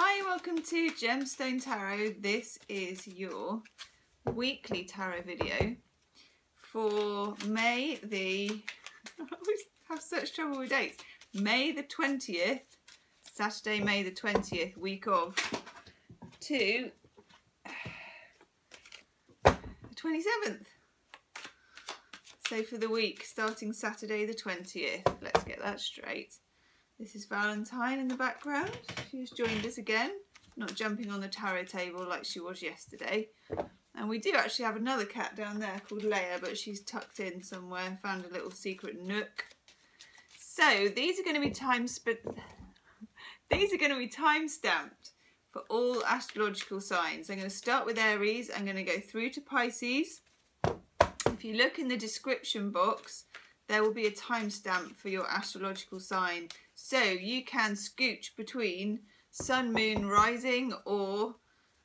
Hi, welcome to Gemstonetarot. This is your weekly tarot video for May the... I always have such trouble with dates. May the 20th, Saturday, May the 20th, week of, to the 27th. So for the week starting Saturday the 20th, let's get that straight. This is Valentine in the background. She's joined us again, not jumping on the tarot table like she was yesterday. And we do actually have another cat down there called Leia, but she's tucked in somewhere, found a little secret nook. So these are going to be time-stamped for all astrological signs. I'm going to start with Aries. I'm going to go through to Pisces. If you look in the description box, there will be a timestamp for your astrological sign. So you can scooch between sun, moon, rising, or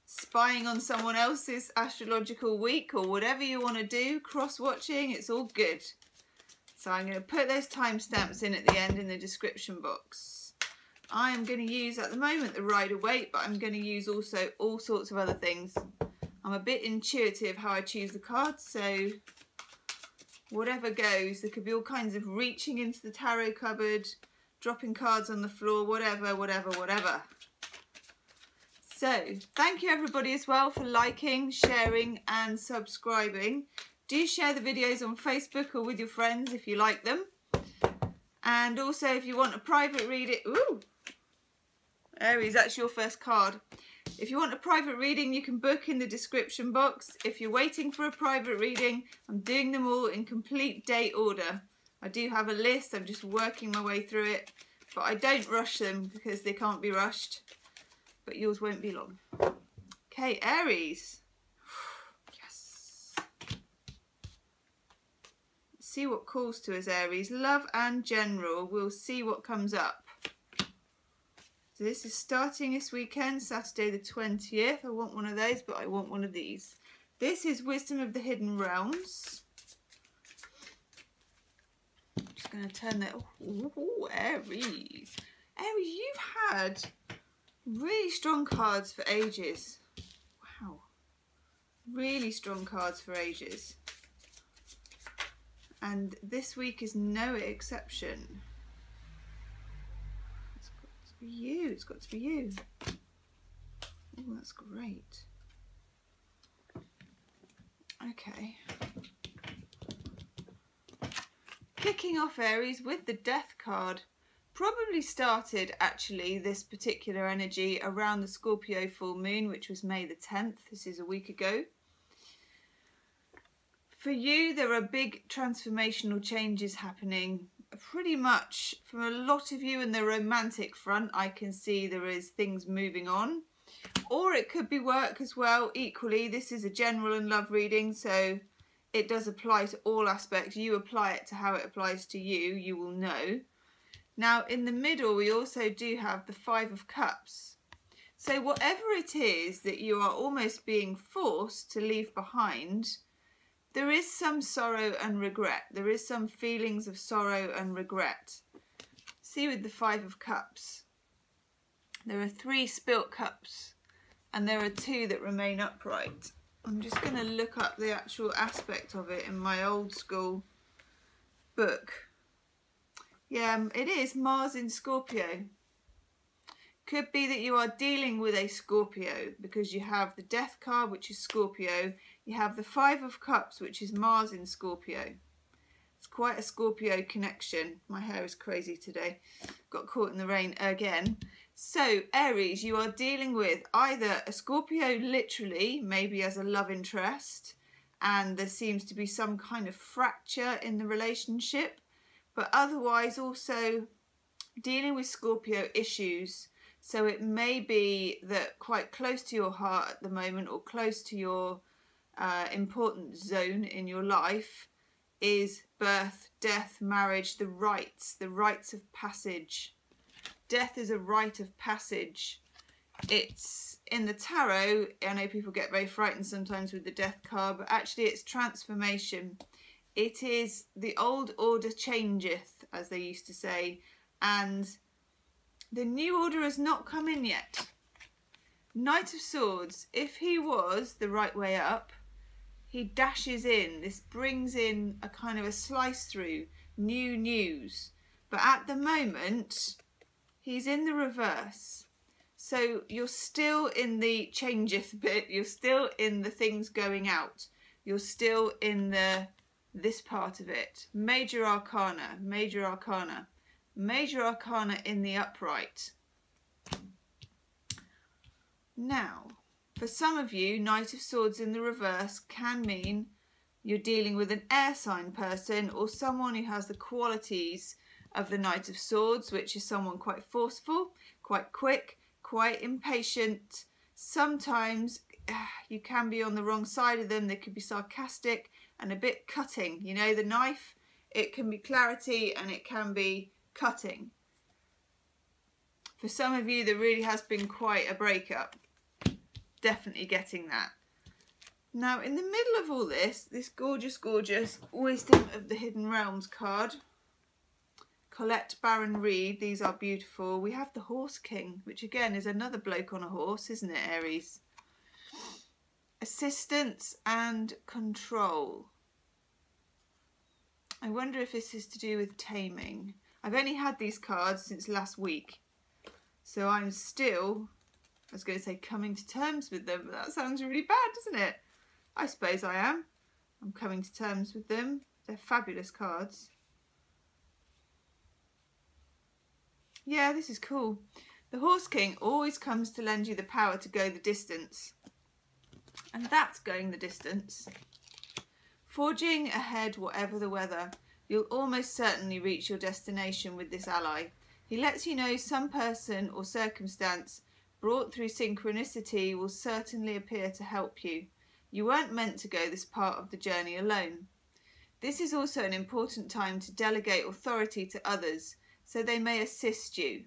spying on someone else's astrological week, or whatever you want to do, cross-watching, it's all good. So I'm going to put those timestamps in at the end in the description box. I am going to use at the moment the Rider-Waite, but I'm going to use also all sorts of other things. I'm a bit intuitive how I choose the cards, so whatever goes. There could be all kinds of reaching into the tarot cupboard, dropping cards on the floor, whatever. So, thank you everybody as well for liking, sharing and subscribing. Do share the videos on Facebook or with your friends if you like them. And also if you want a private reading, ooh, Aries, that's your first card. If you want a private reading, you can book in the description box. If you're waiting for a private reading, I'm doing them all in complete date order. I do have a list, I'm just working my way through it, but I don't rush them because they can't be rushed, but yours won't be long. Okay, Aries. Yes. Let's see what calls to us, Aries. Love and general, we'll see what comes up. So this is starting this weekend, Saturday the 20th. I want one of those, but I want one of these. This is Wisdom of the Hidden Realms. I'm just going to turn that... Ooh, Aries. Aries, you've had really strong cards for ages. Wow. Really strong cards for ages. And this week is no exception. It's got to be you. Oh, that's great. Okay. Kicking off, Aries, with the Death card. Probably started, actually, this particular energy around the Scorpio full moon, which was May the 10th. This is a week ago. For you, there are big transformational changes happening. Pretty much from a lot of you in the romantic front, I can see there is things moving on, or it could be work as well. Equally, this is a general and love reading, so it does apply to all aspects. You apply it to how it applies to you, you will know. Now in the middle we also do have the Five of Cups. So whatever it is that you are almost being forced to leave behind, there is some sorrow and regret. There is some feelings of sorrow and regret. See with the Five of Cups, there are 3 spilt cups and there are 2 that remain upright. I'm just going to look up the actual aspect of it in my old school book. Yeah, it is Mars in Scorpio. Could be that you are dealing with a Scorpio because you have the Death card, which is Scorpio. You have the Five of Cups, which is Mars in Scorpio. It's quite a Scorpio connection. My hair is crazy today. Got caught in the rain again. So, Aries, you are dealing with either a Scorpio literally, maybe as a love interest, and there seems to be some kind of fracture in the relationship, but otherwise also dealing with Scorpio issues. So it may be that quite close to your heart at the moment, or close to your important zone in your life, is birth, death, marriage, the rites of passage. Death is a rite of passage. It's in the tarot, I know people get very frightened sometimes with the Death card, but actually it's transformation. It is the old order changeth, as they used to say, and the new order has not come in yet. Knight of Swords, if he was the right way up, he dashes in. This brings in a kind of a slice through, new news. But at the moment, he's in the reverse. So you're still in the changeth bit. You're still in the things going out. You're still in this part of it. Major Arcana, Major Arcana. Major Arcana in the upright. Now, for some of you, Knight of Swords in the reverse can mean you're dealing with an air sign person or someone who has the qualities of the Knight of Swords, which is someone quite forceful, quite quick, quite impatient. Sometimes you can be on the wrong side of them. They could be sarcastic and a bit cutting. You know, the knife, it can be clarity and it can be cutting. For some of you, there really has been quite a breakup. Definitely getting that. Now, in the middle of all this gorgeous, gorgeous Wisdom of the Hidden Realms card, Colette Baron Reed, these are beautiful. We have the Horse King, which again is another bloke on a horse, isn't it, Aries? Assistance and control. I wonder if this is to do with taming. I've only had these cards since last week, so I'm still, I was going to say coming to terms with them, but that sounds really bad, doesn't it? I suppose I am. I'm coming to terms with them. They're fabulous cards. Yeah, this is cool. The Horse King always comes to lend you the power to go the distance. And that's going the distance. Forging ahead whatever the weather. You'll almost certainly reach your destination with this ally. He lets you know some person or circumstance brought through synchronicity will certainly appear to help you. You weren't meant to go this part of the journey alone. This is also an important time to delegate authority to others, so they may assist you.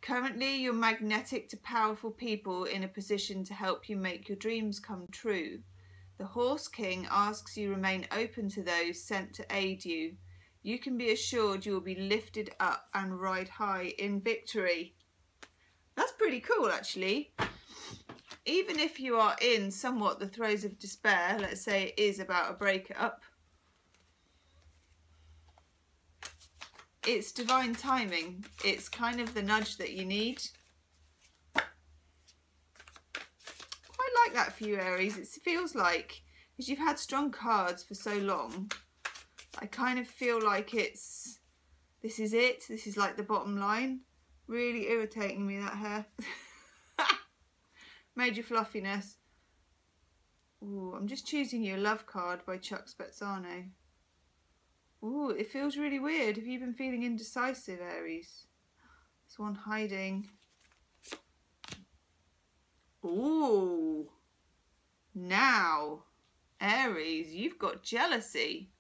Currently, you're magnetic to powerful people in a position to help you make your dreams come true. The Horse King asks you remain open to those sent to aid you. You can be assured you will be lifted up and ride high in victory. That's pretty cool, actually. Even if you are in somewhat the throes of despair, let's say it is about a breakup, it's divine timing. It's kind of the nudge that you need. Quite like that for you, Aries. It feels like, because you've had strong cards for so long, I kind of feel like this is it. This is like the bottom line. Really irritating me, that hair. Major fluffiness. Ooh, I'm just choosing you a love card by Chuck Spezzano. Ooh, it feels really weird. Have you been feeling indecisive, Aries? This one hiding. Ooh. Now, Aries, you've got jealousy.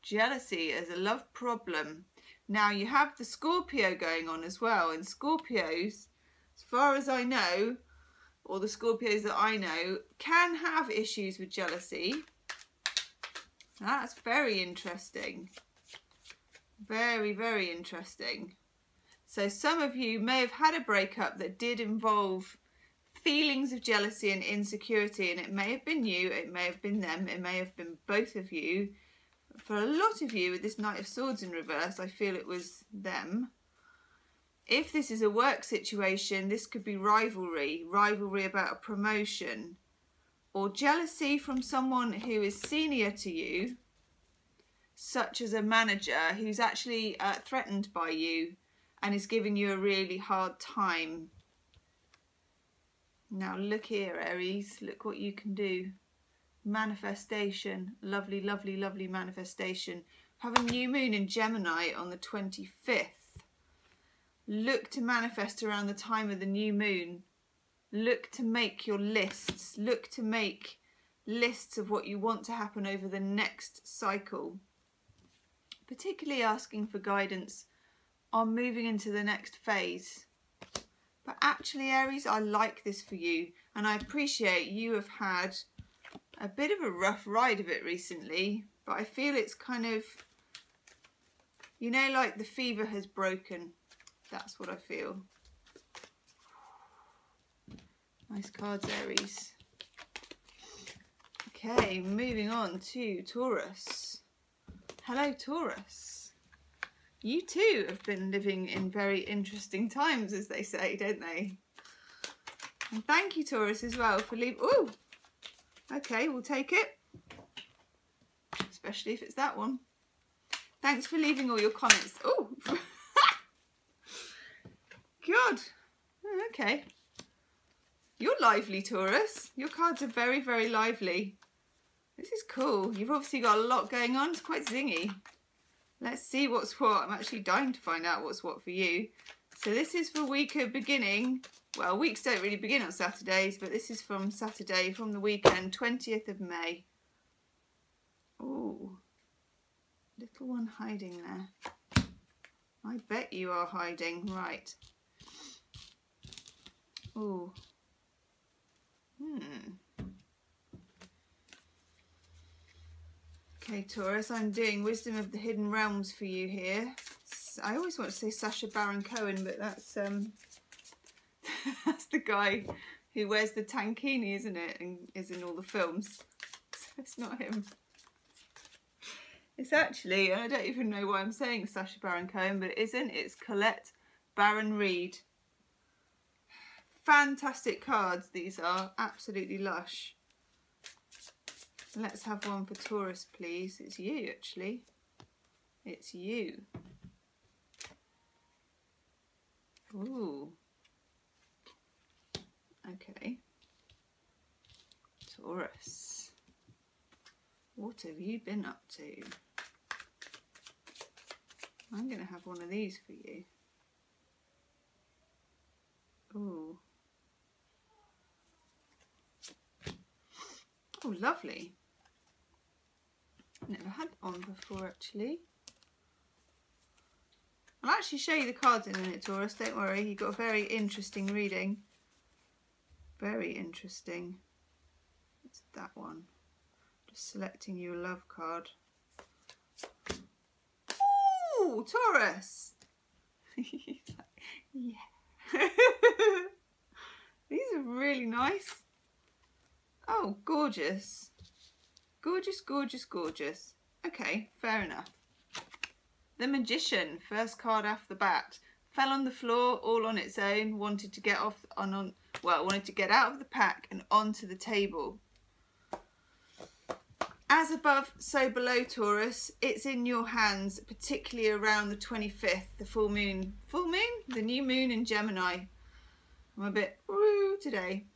Jealousy as a love problem. Now, you have the Scorpio going on as well. And Scorpios, as far as I know, or the Scorpios that I know, can have issues with jealousy. That's very interesting. Very, very interesting. So some of you may have had a breakup that did involve feelings of jealousy and insecurity, and it may have been you, it may have been them, it may have been both of you. For a lot of you with this Knight of Swords in reverse, I feel it was them. If this is a work situation, this could be rivalry about a promotion, or jealousy from someone who is senior to you, such as a manager who's actually threatened by you and is giving you a really hard time. Now look here, Aries, look what you can do. Manifestation, lovely, lovely, lovely manifestation. Have a new moon in Gemini on the 25th. Look to manifest around the time of the new moon. Look to make your lists. Look to make lists of what you want to happen over the next cycle. Particularly asking for guidance on moving into the next phase. But actually, Aries, I like this for you. And I appreciate you have had a bit of a rough ride of it recently. But I feel it's kind of, you know, like the fever has broken. That's what I feel. Nice cards, Aries. Okay, moving on to Taurus. Hello, Taurus. You too have been living in very interesting times, as they say, don't they? And thank you, Taurus, as well for leaving. Oh, okay, we'll take it. Especially if it's that one. Thanks for leaving all your comments. Oh, God. Okay. You're lively, Taurus. Your cards are very, very lively. This is cool. You've obviously got a lot going on. It's quite zingy. Let's see what's what. I'm actually dying to find out what's what for you. So this is for week beginning. Well, weeks don't really begin on Saturdays, but this is from Saturday, from the weekend, 20th of May. Ooh. Little one hiding there. I bet you are hiding. Right. Ooh. Okay, Taurus, I'm doing Wisdom of the Hidden Realms for you here. I always want to say Sacha Baron Cohen, but that's that's the guy who wears the tankini, isn't it? And is in all the films. So it's not him. It's actually, and I don't even know why I'm saying Sacha Baron Cohen, but it isn't. It's Colette Baron Reid. Fantastic cards these are. Absolutely lush. Let's have one for Taurus, please. It's you, actually. It's you. Ooh. Okay. Taurus. What have you been up to? I'm going to have one of these for you. Ooh. Oh, lovely. Never had one before, actually. I'll actually show you the cards in a minute, Taurus. Don't worry. You've got a very interesting reading. Very interesting. It's that one. Just selecting you a love card. Ooh, Taurus! Yeah. These are really nice. Oh, gorgeous. Gorgeous, gorgeous, gorgeous. Okay, fair enough. The Magician, first card off the bat. Fell on the floor all on its own, wanted to get off wanted to get out of the pack and onto the table. As above, so below, Taurus. It's in your hands, particularly around the 25th, the full moon. Full moon? The new moon in Gemini. I'm a bit woo today.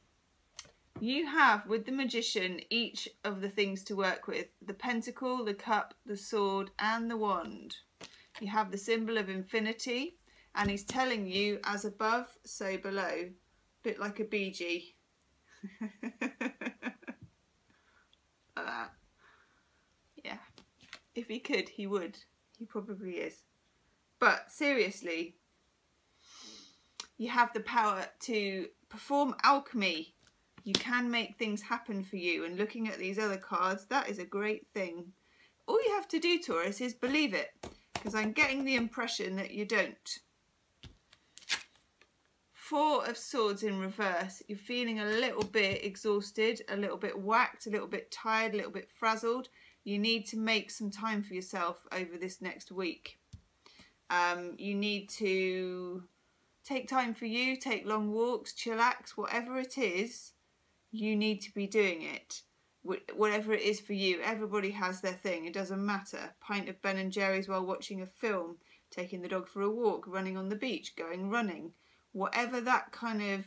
You have, with the Magician, each of the things to work with. The Pentacle, the Cup, the Sword, and the Wand. You have the symbol of infinity, and he's telling you, as above, so below. A bit like a Bee Gee. Like that. Yeah. If he could, he would. He probably is. But seriously, you have the power to perform alchemy. You can make things happen for you. And looking at these other cards, that is a great thing. All you have to do, Taurus, is believe it. Because I'm getting the impression that you don't. Four of Swords in reverse. You're feeling a little bit exhausted, a little bit whacked, a little bit tired, a little bit frazzled. You need to make some time for yourself over this next week. You need to take time for you, take long walks, chillax, whatever it is. You need to be doing it. Whatever it is for you. Everybody has their thing. It doesn't matter. Pint of Ben and Jerry's while watching a film. Taking the dog for a walk. Running on the beach. Going running. Whatever that kind of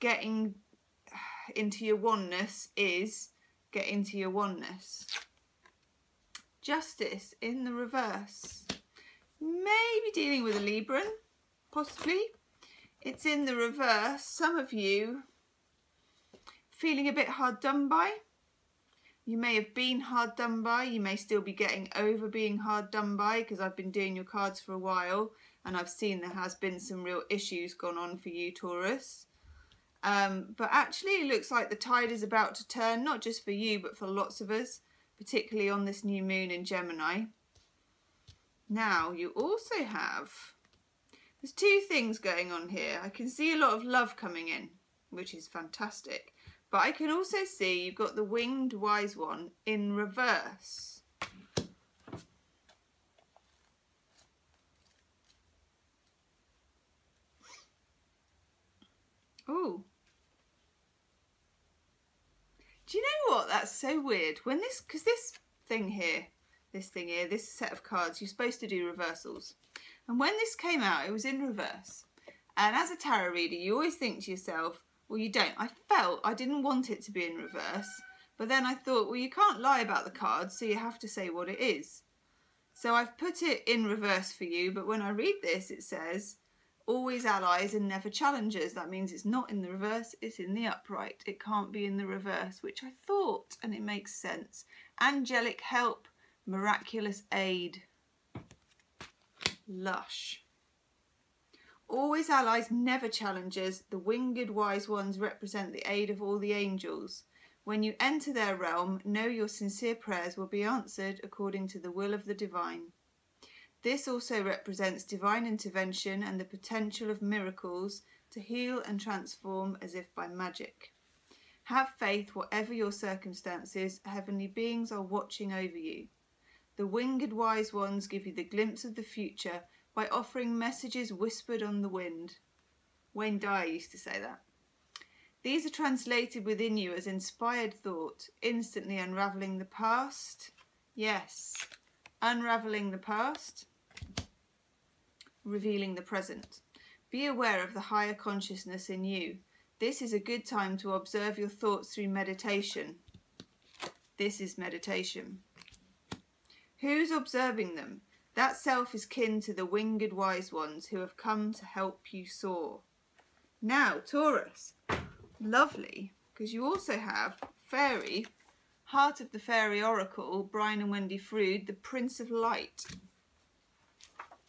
getting into your oneness is, get into your oneness. Justice in the reverse. Maybe dealing with a Libran. Possibly. It's in the reverse. Some of you feeling a bit hard done by. You may have been hard done by. You may still be getting over being hard done by, because I've been doing your cards for a while and I've seen there has been some real issues gone on for you, Taurus. But actually it looks like the tide is about to turn, not just for you but for lots of us, particularly on this new moon in Gemini. Now you also have, there's two things going on here. I can see a lot of love coming in which is fantastic. But I can also see you've got the Winged Wise One in reverse. Ooh. Do you know what? That's so weird. When this, because this set of cards, you're supposed to do reversals. And when this came out, it was in reverse. And as a tarot reader, you always think to yourself, well, you don't. I didn't want it to be in reverse. But then I thought, well, you can't lie about the cards, so you have to say what it is. So I've put it in reverse for you, but when I read this, it says, always allies and never challengers. That means it's not in the reverse, it's in the upright. It can't be in the reverse, which I thought, and it makes sense. Angelic help, miraculous aid. Lush. Always allies, never challengers. The winged wise ones represent the aid of all the angels. When you enter their realm, know your sincere prayers will be answered according to the will of the divine. This also represents divine intervention and the potential of miracles to heal and transform as if by magic. Have faith, whatever your circumstances, heavenly beings are watching over you. The winged wise ones give you the glimpse of the future by offering messages whispered on the wind. Wayne Dyer used to say that. These are translated within you as inspired thought, instantly unravelling the past. Yes, unravelling the past, revealing the present. Be aware of the higher consciousness in you. This is a good time to observe your thoughts through meditation. This is meditation. Who's observing them? That self is kin to the winged wise ones who have come to help you soar. Now, Taurus, lovely, because you also have Fairy, Heart of the Fairy Oracle, Brian and Wendy Frood, the Prince of Light.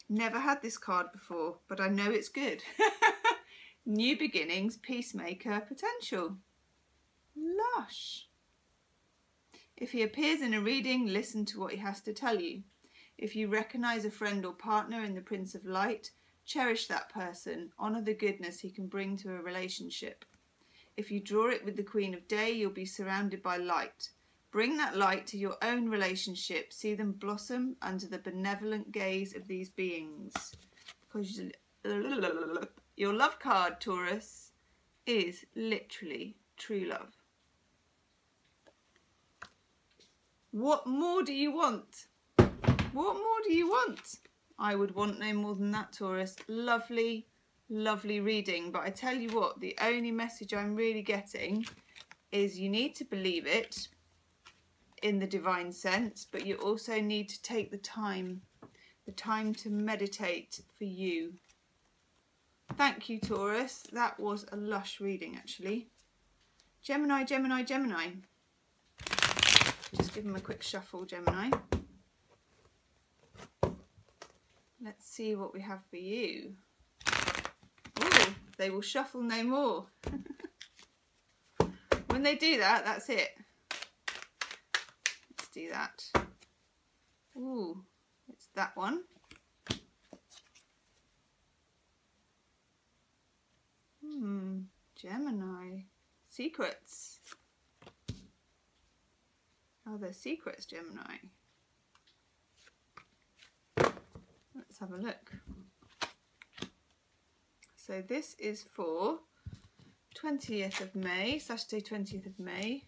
Never had this card before, but I know it's good. New beginnings, peacemaker, potential. Lush. If he appears in a reading, listen to what he has to tell you. If you recognise a friend or partner in the Prince of Light, cherish that person, honour the goodness he can bring to a relationship. If you draw it with the Queen of Day, you'll be surrounded by light. Bring that light to your own relationship. See them blossom under the benevolent gaze of these beings. Because your love card, Taurus, is literally true love. What more do you want? What more do you want? I would want no more than that, Taurus. Lovely, lovely reading. But I tell you what, the only message I'm really getting is you need to believe it in the divine sense, but you also need to take the time to meditate for you. Thank you, Taurus. That was a lush reading, actually. Gemini, Gemini, Gemini. Just give them a quick shuffle, Gemini. Let's see what we have for you. Oh, they will shuffle no more. When they do that, that's it. Let's do that. Ooh, it's that one. Gemini. Secrets. Are there secrets, Gemini? Let's have a look. So this is for 20th of May, Saturday 20th of May,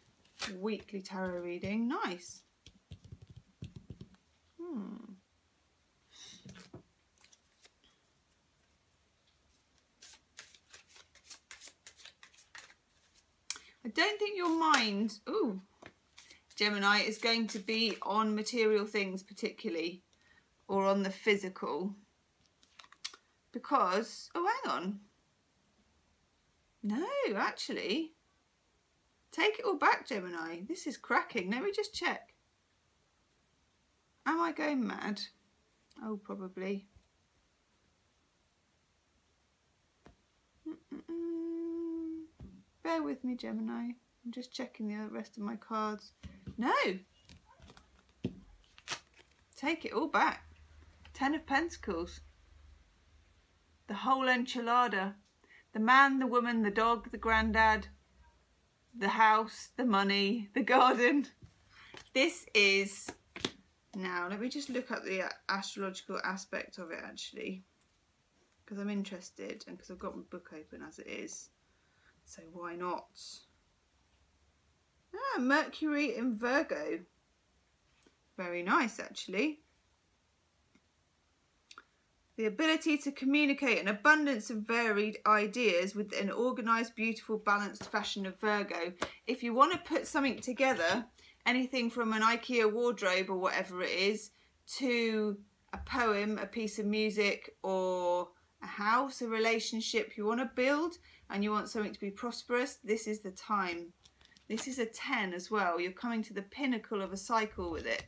weekly tarot reading. Nice. I don't think your mind, Gemini, is going to be on material things particularly, or on the physical, because, oh, hang on. No, actually, take it all back, Gemini. This is cracking. Let me just check. Am I going mad? Oh, probably. Bear with me, Gemini. I'm just checking the rest of my cards. No. Take it all back. 10 of Pentacles. The whole enchilada. The man, the woman, the dog, the granddad, the house, the money, the garden. This is, now let me just look up the astrological aspect of it actually, because I'm interested and because I've got my book open as it is, so why not? Ah, Mercury in Virgo. Very nice actually. The ability to communicate an abundance of varied ideas with an organised, beautiful, balanced fashion of Virgo. If you want to put something together, anything from an IKEA wardrobe or whatever it is, to a poem, a piece of music, or a house, a relationship you want to build, and you want something to be prosperous, this is the time. This is a 10 as well. You're coming to the pinnacle of a cycle with it.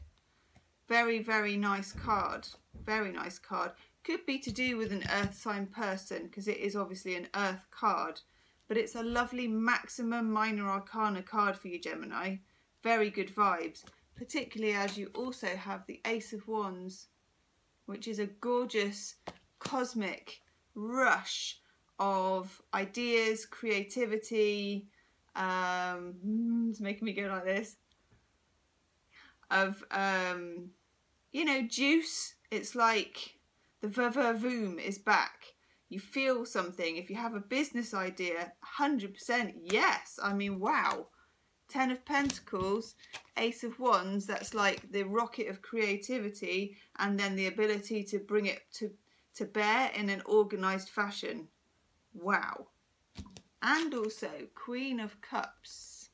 Very, very nice card. Very nice card. Could be to do with an earth sign person, because it is obviously an earth card, but it's a lovely maximum minor arcana card for you, Gemini. Very good vibes, particularly as you also have the Ace of Wands, which is a gorgeous cosmic rush of ideas, creativity, it's making me go like this, of you know, juice. It's like the va-va-voom is back. You feel something. If you have a business idea, 100% yes. I mean, wow. 10 of Pentacles, Ace of Wands, that's like the rocket of creativity, and then the ability to bring it to bear in an organised fashion. Wow. And also Queen of Cups.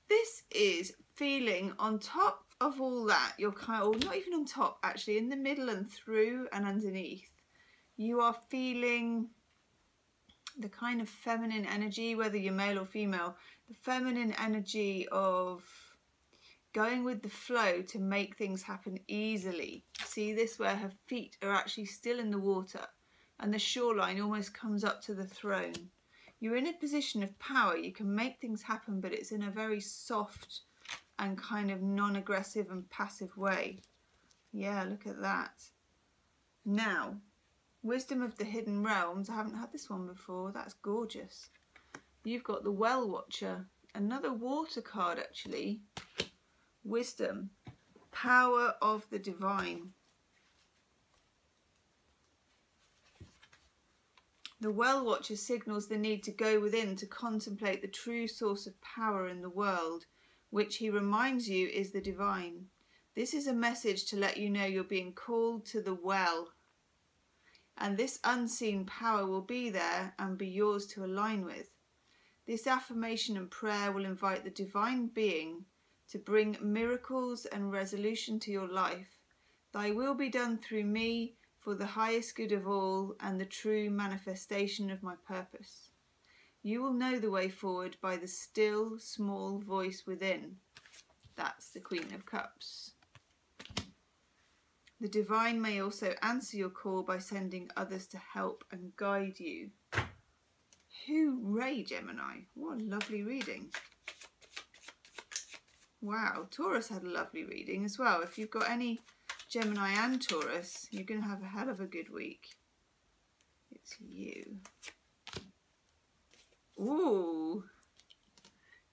This is feeling on top of all that, you're kind of, or not even on top, actually, in the middle and through and underneath, you are feeling the kind of feminine energy, whether you're male or female, the feminine energy of going with the flow to make things happen easily. See this, where her feet are actually still in the water and the shoreline almost comes up to the throne. You're in a position of power. You can make things happen, but it's in a very soft and kind of non-aggressive and passive way. Yeah, look at that. Now, Wisdom of the Hidden Realms. I haven't had this one before. That's gorgeous. You've got the Well Watcher, another water card actually. Wisdom, power of the divine. The Well Watcher signals the need to go within to contemplate the true source of power in the world, which he reminds you is the divine. This is a message to let you know you're being called to the well. And this unseen power will be there and be yours to align with. This affirmation and prayer will invite the divine being to bring miracles and resolution to your life. Thy will be done through me for the highest good of all and the true manifestation of my purpose. You will know the way forward by the still, small voice within. That's the Queen of Cups. The divine may also answer your call by sending others to help and guide you. Hooray, Gemini. What a lovely reading. Wow, Taurus had a lovely reading as well. If you've got any Gemini and Taurus, you're going to have a hell of a good week. It's you. Ooh,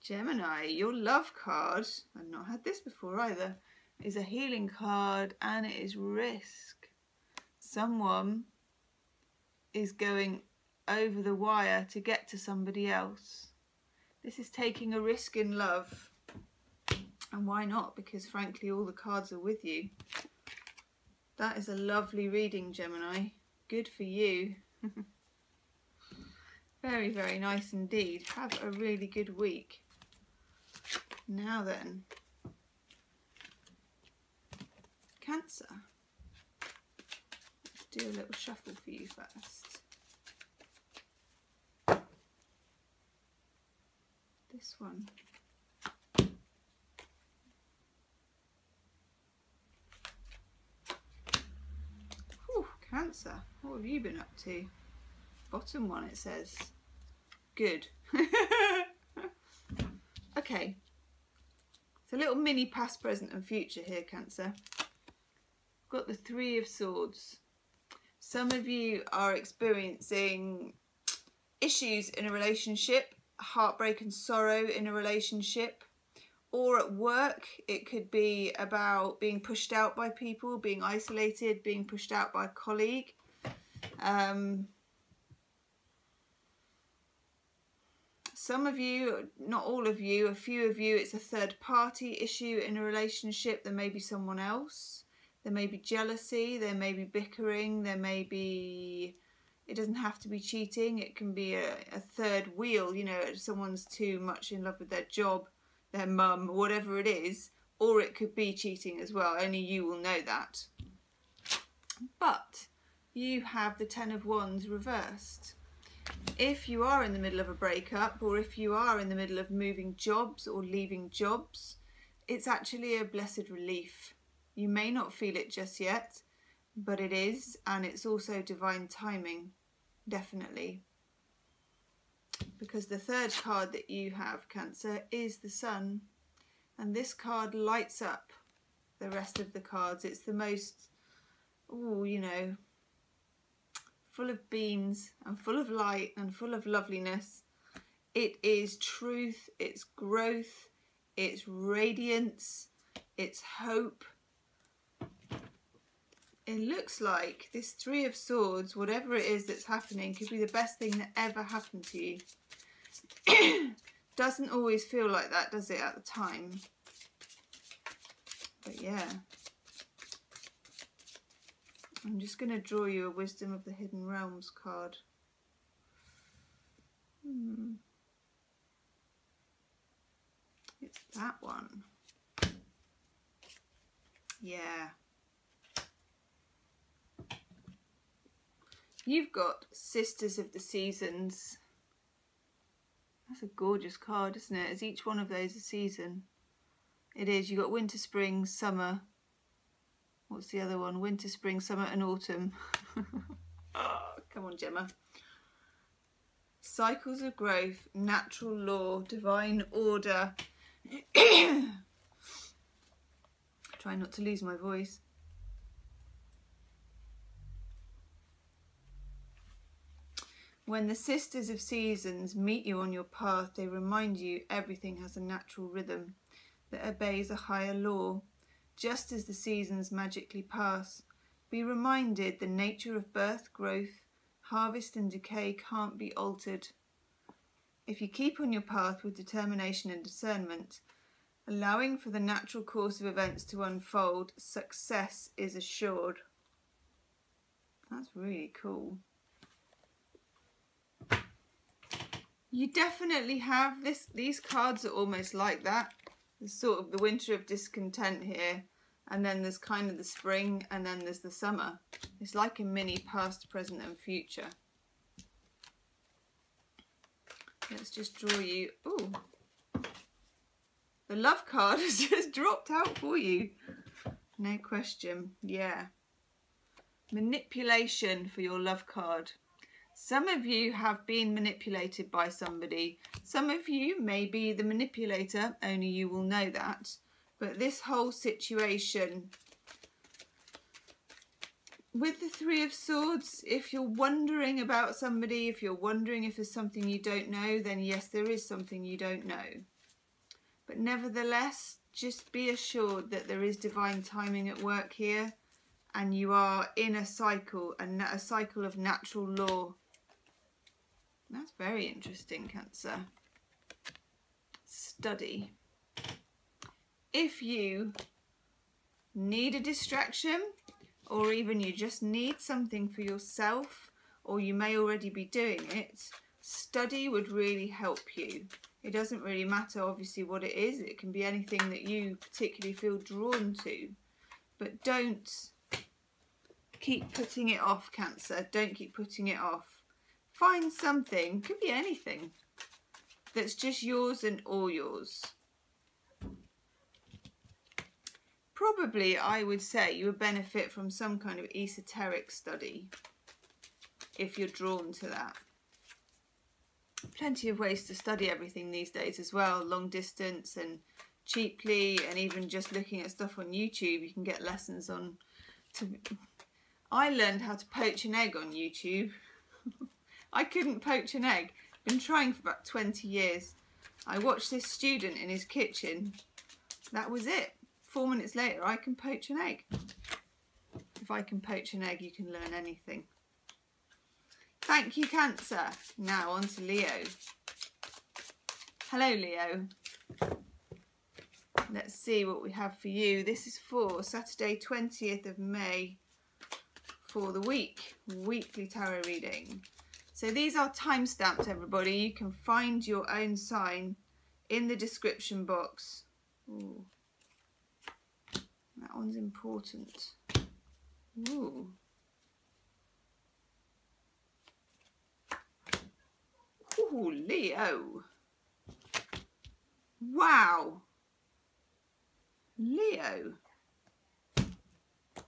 Gemini, your love card, I've not had this before either, is a healing card, and it is risk. Someone is going over the wire to get to somebody else. This is taking a risk in love. And why not? Because frankly, all the cards are with you. That is a lovely reading, Gemini. Good for you. Very, very nice indeed. Have a really good week. Now then, Cancer. Let's do a little shuffle for you first. This one. Whew, Cancer, what have you been up to? Bottom one, it says. Good. Okay. It's a little mini past, present and future here, Cancer. Got the Three of Swords. Some of you are experiencing issues in a relationship, heartbreak and sorrow in a relationship, or at work. It could be about being pushed out by people, being isolated, being pushed out by a colleague. Some of you, not all of you, a few of you, it's a third party issue in a relationship. There may be someone else. There may be jealousy. There may be bickering. There may be, it doesn't have to be cheating. It can be a third wheel, you know, someone's too much in love with their job, their mum, whatever it is. Or it could be cheating as well. Only you will know that. But you have the Ten of Wands reversed. If you are in the middle of a breakup, or if you are in the middle of moving jobs or leaving jobs, it's actually a blessed relief. You may not feel it just yet, but it is, and it's also divine timing, definitely. Because the third card that you have, Cancer, is the Sun, and this card lights up the rest of the cards. It's the most, you know, full of beams and full of light and full of loveliness. It is truth, it's growth, it's radiance, it's hope. It looks like this Three of Swords, whatever it is that's happening, could be the best thing that ever happened to you. Doesn't always feel like that, does it, at the time? But yeah. I'm just going to draw you a Wisdom of the Hidden Realms card. It's that one. Yeah. You've got Sisters of the Seasons. That's a gorgeous card, isn't it? Is each one of those a season? It is. You've got winter, spring, summer. What's the other one? Winter, spring, summer and autumn. Oh, come on, Gemma. Cycles of growth, natural law, divine order. Try not to lose my voice. When the Sisters of Seasons meet you on your path, they remind you everything has a natural rhythm that obeys a higher law. Just as the seasons magically pass, be reminded the nature of birth, growth, harvest and decay can't be altered. If you keep on your path with determination and discernment, allowing for the natural course of events to unfold, success is assured. That's really cool. You definitely have this. These cards are almost like that. There's sort of the winter of discontent here, and then there's kind of the spring, and then there's the summer. It's like a mini past, present and future. Let's just draw you. Ooh, the love card has just dropped out for you. No question. Yeah. Manipulation for your love card. Some of you have been manipulated by somebody. Some of you may be the manipulator, only you will know that. But this whole situation, with the Three of Swords, if you're wondering about somebody, if you're wondering if there's something you don't know, then yes, there is something you don't know. But nevertheless, just be assured that there is divine timing at work here, and you are in a cycle of natural law. That's very interesting, Cancer. Study. If you need a distraction, or even you just need something for yourself, or you may already be doing it, study would really help you. It doesn't really matter, obviously, what it is. It can be anything that you particularly feel drawn to. But don't keep putting it off, Cancer. Don't keep putting it off. Find something, could be anything, that's just yours and all yours. Probably, I would say, you would benefit from some kind of esoteric study, if you're drawn to that. Plenty of ways to study everything these days as well, long distance and cheaply, and even just looking at stuff on YouTube, you can get lessons on. I learned how to poach an egg on YouTube. I couldn't poach an egg. Been trying for about 20 years. I watched this student in his kitchen. That was it. 4 minutes later, I can poach an egg. If I can poach an egg, you can learn anything. Thank you, Cancer. Now on to Leo. Hello, Leo. Let's see what we have for you. This is for Saturday, 20th of May for the weekly tarot reading. So these are time-stamped, everybody. You can find your own sign in the description box. Ooh. That one's important. Ooh. Ooh, Leo. Wow. Leo.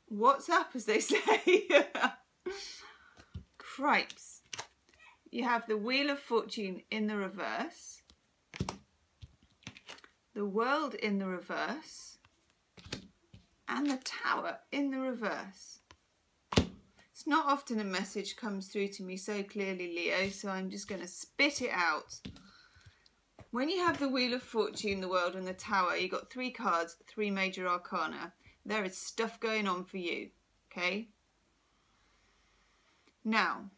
What's up, as they say? Cripes. You have the Wheel of Fortune in the reverse, the World in the reverse, and the Tower in the reverse. It's not often a message comes through to me so clearly, Leo, so I'm just going to spit it out. When you have the Wheel of Fortune, the World and the Tower, you've got 3 cards, 3 major arcana. There is stuff going on for you, okay? Now,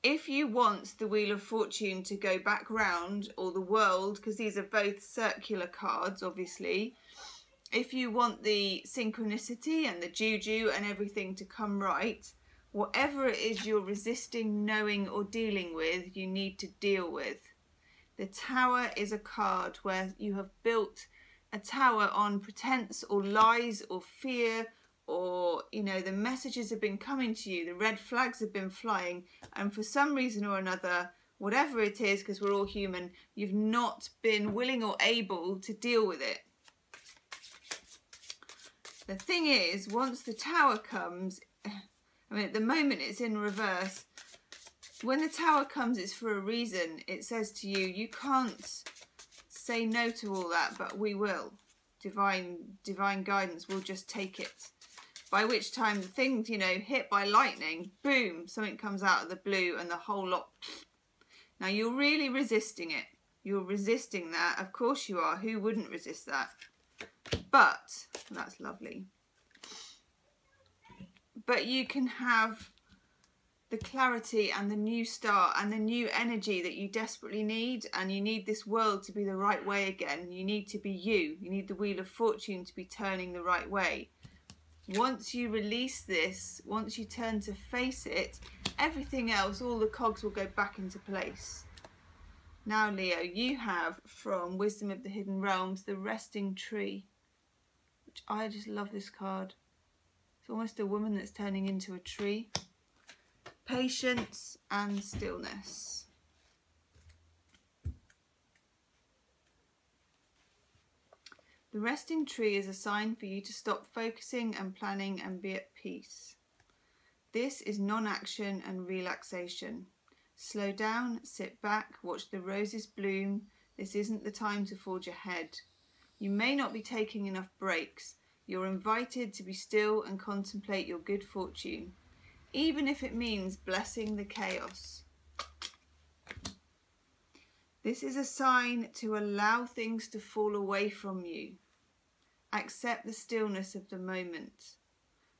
if you want the Wheel of Fortune to go back round, or the World, because these are both circular cards, obviously, if you want the synchronicity and the juju and everything to come right, whatever it is you're resisting, knowing or dealing with, you need to deal with. The Tower is a card where you have built a tower on pretense or lies or fear, or, you know, the messages have been coming to you, the red flags have been flying, and for some reason or another, whatever it is, because we're all human, you've not been willing or able to deal with it. The thing is, once the Tower comes, I mean, at the moment it's in reverse. When the Tower comes, it's for a reason. It says to you, you can't say no to all that, but we will. Divine guidance will just take it. By which time the thing's, you know, hit by lightning, boom, something comes out of the blue and the whole lot. Now you're really resisting it. You're resisting that. Of course you are. Who wouldn't resist that? But, that's lovely. But you can have the clarity and the new start and the new energy that you desperately need, and you need this world to be the right way again. You need to be you. You need the Wheel of Fortune to be turning the right way. Once you release this, once you turn to face it, everything else, all the cogs will go back into place. Now, Leo, you have from Wisdom of the Hidden Realms, the Resting Tree, which I just love this card. It's almost a woman that's turning into a tree. Patience and stillness. The resting tree is a sign for you to stop focusing and planning and be at peace. This is non-action and relaxation. Slow down, sit back, watch the roses bloom. This isn't the time to forge ahead. You may not be taking enough breaks. You're invited to be still and contemplate your good fortune, even if it means blessing the chaos. This is a sign to allow things to fall away from you. Accept the stillness of the moment.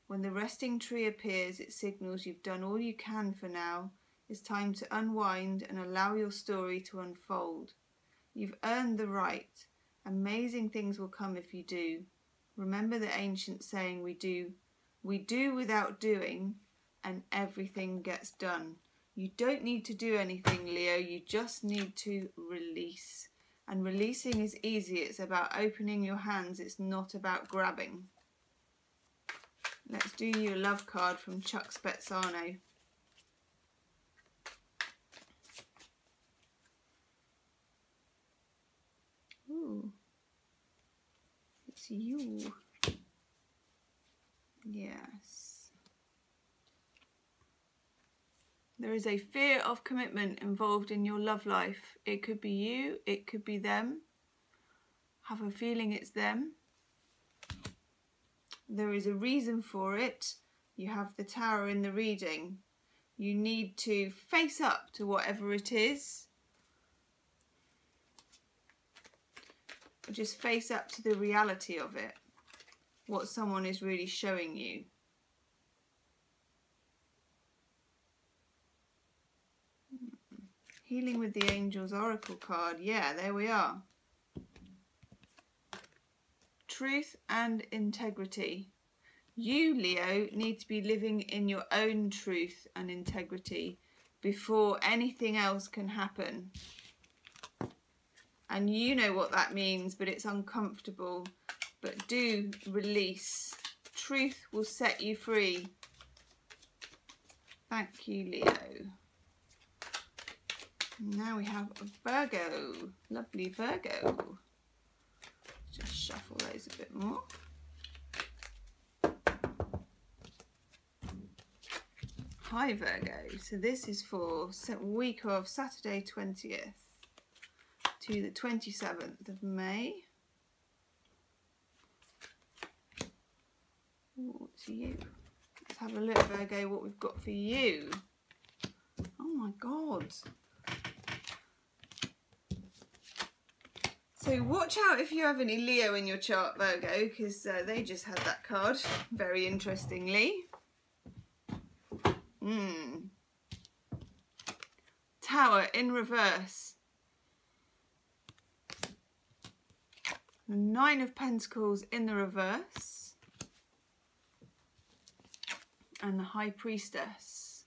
When the resting tree appears, it signals you've done all you can for now. It's time to unwind and allow your story to unfold. You've earned the right. Amazing things will come if you do. Remember the ancient saying, we do without doing, and everything gets done. You don't need to do anything, Leo. You just need to release. And releasing is easy. It's about opening your hands. It's not about grabbing. Let's do you a love card from Chuck Spezzano. Ooh. It's you. Yes. There is a fear of commitment involved in your love life. It could be you, it could be them. Have a feeling it's them. There is a reason for it. you have the Tower in the reading. You need to face up to whatever it is. Just face up to the reality of it, what someone is really showing you. Healing with the Angels Oracle card. Yeah, there we are. Truth and integrity. You, Leo, need to be living in your own truth and integrity before anything else can happen. And you know what that means, but it's uncomfortable. But do release. Truth will set you free. Thank you, Leo. Now we have a Virgo. Lovely Virgo. Just shuffle those a bit more. Hi Virgo. So this is for week of Saturday 20th to the 27th of May. Ooh, it's you. Let's have a look, Virgo, what we've got for you. Oh my God. So watch out if you have any Leo in your chart, Virgo, because they just had that card, very interestingly. Tower in reverse. The Nine of Pentacles in the reverse. And the High Priestess.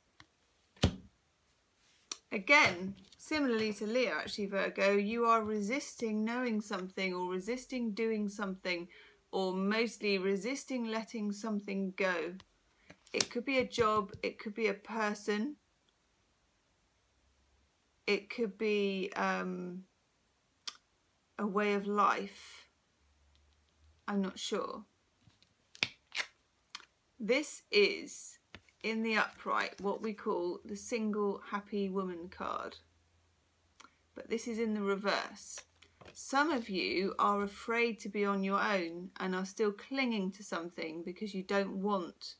Again, similarly to Leo, actually, Virgo, you are resisting knowing something or resisting doing something, or mostly resisting letting something go. It could be a job, it could be a person, it could be a way of life. I'm not sure. This is, in the upright, what we call the single happy woman card. But this is in the reverse. Some of you are afraid to be on your own and are still clinging to something because you don't want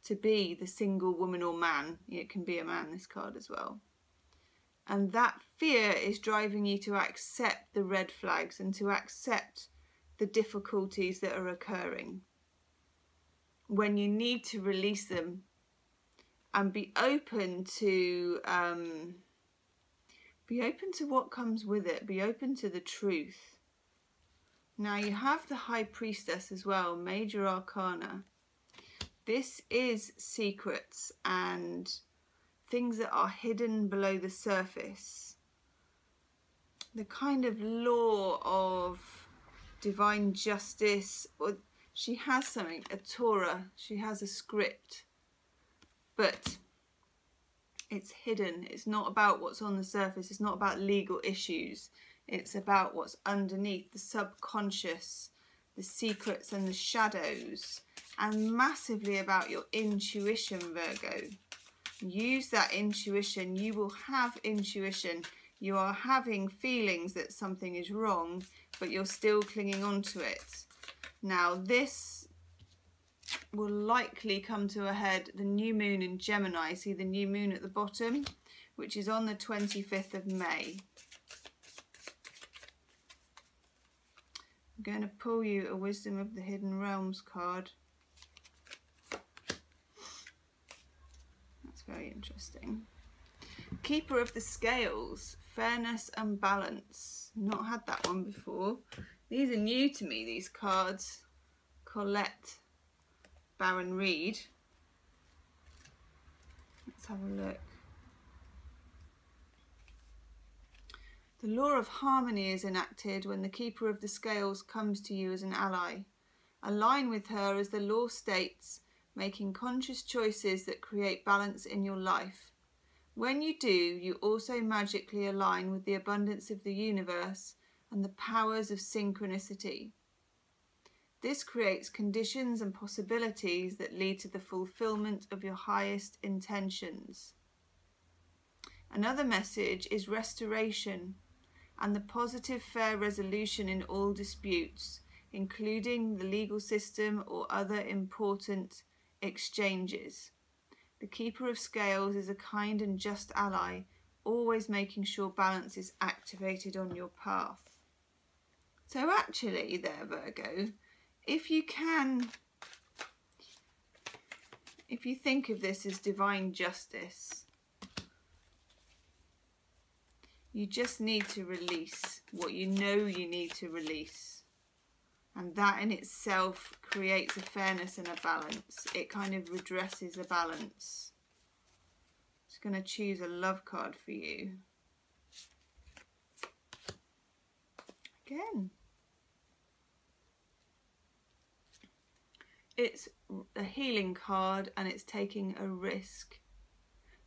to be the single woman or man. It can be a man, this card as well. And that fear is driving you to accept the red flags and to accept the difficulties that are occurring, when you need to release them and be open to what comes with it. Be open to the truth. Now you have the High Priestess as well, Major Arcana. This is secrets and things that are hidden below the surface. The kind of law of divine justice, or she has something, a Torah, she has a script, but it's hidden. It's not about what's on the surface. It's not about legal issues. It's about what's underneath, the subconscious, the secrets and the shadows, and massively about your intuition, Virgo. Use that intuition. You will have intuition. You are having feelings that something is wrong, but you're still clinging on to it. Now this will likely come to a head, the new moon in Gemini. See the new moon at the bottom, which is on the 25th of May. I'm going to pull you a Wisdom of the Hidden Realms card. That's very interesting. Keeper of the Scales, Fairness and Balance. Not had that one before. These are new to me, these cards. Colette Baron Reed. Let's have a look. The law of harmony is enacted when the Keeper of the Scales comes to you as an ally. Align with her, as the law states, making conscious choices that create balance in your life. When you do, you also magically align with the abundance of the universe and the powers of synchronicity. This creates conditions and possibilities that lead to the fulfillment of your highest intentions. Another message is restoration and the positive fair resolution in all disputes, including the legal system or other important exchanges. The Keeper of Scales is a kind and just ally, always making sure balance is activated on your path. So actually there, Virgo, if you think of this as divine justice, you just need to release what you know you need to release. And that in itself creates a fairness and a balance. It kind of redresses a balance. Just going to choose a love card for you. Again. It's a healing card and it's taking a risk.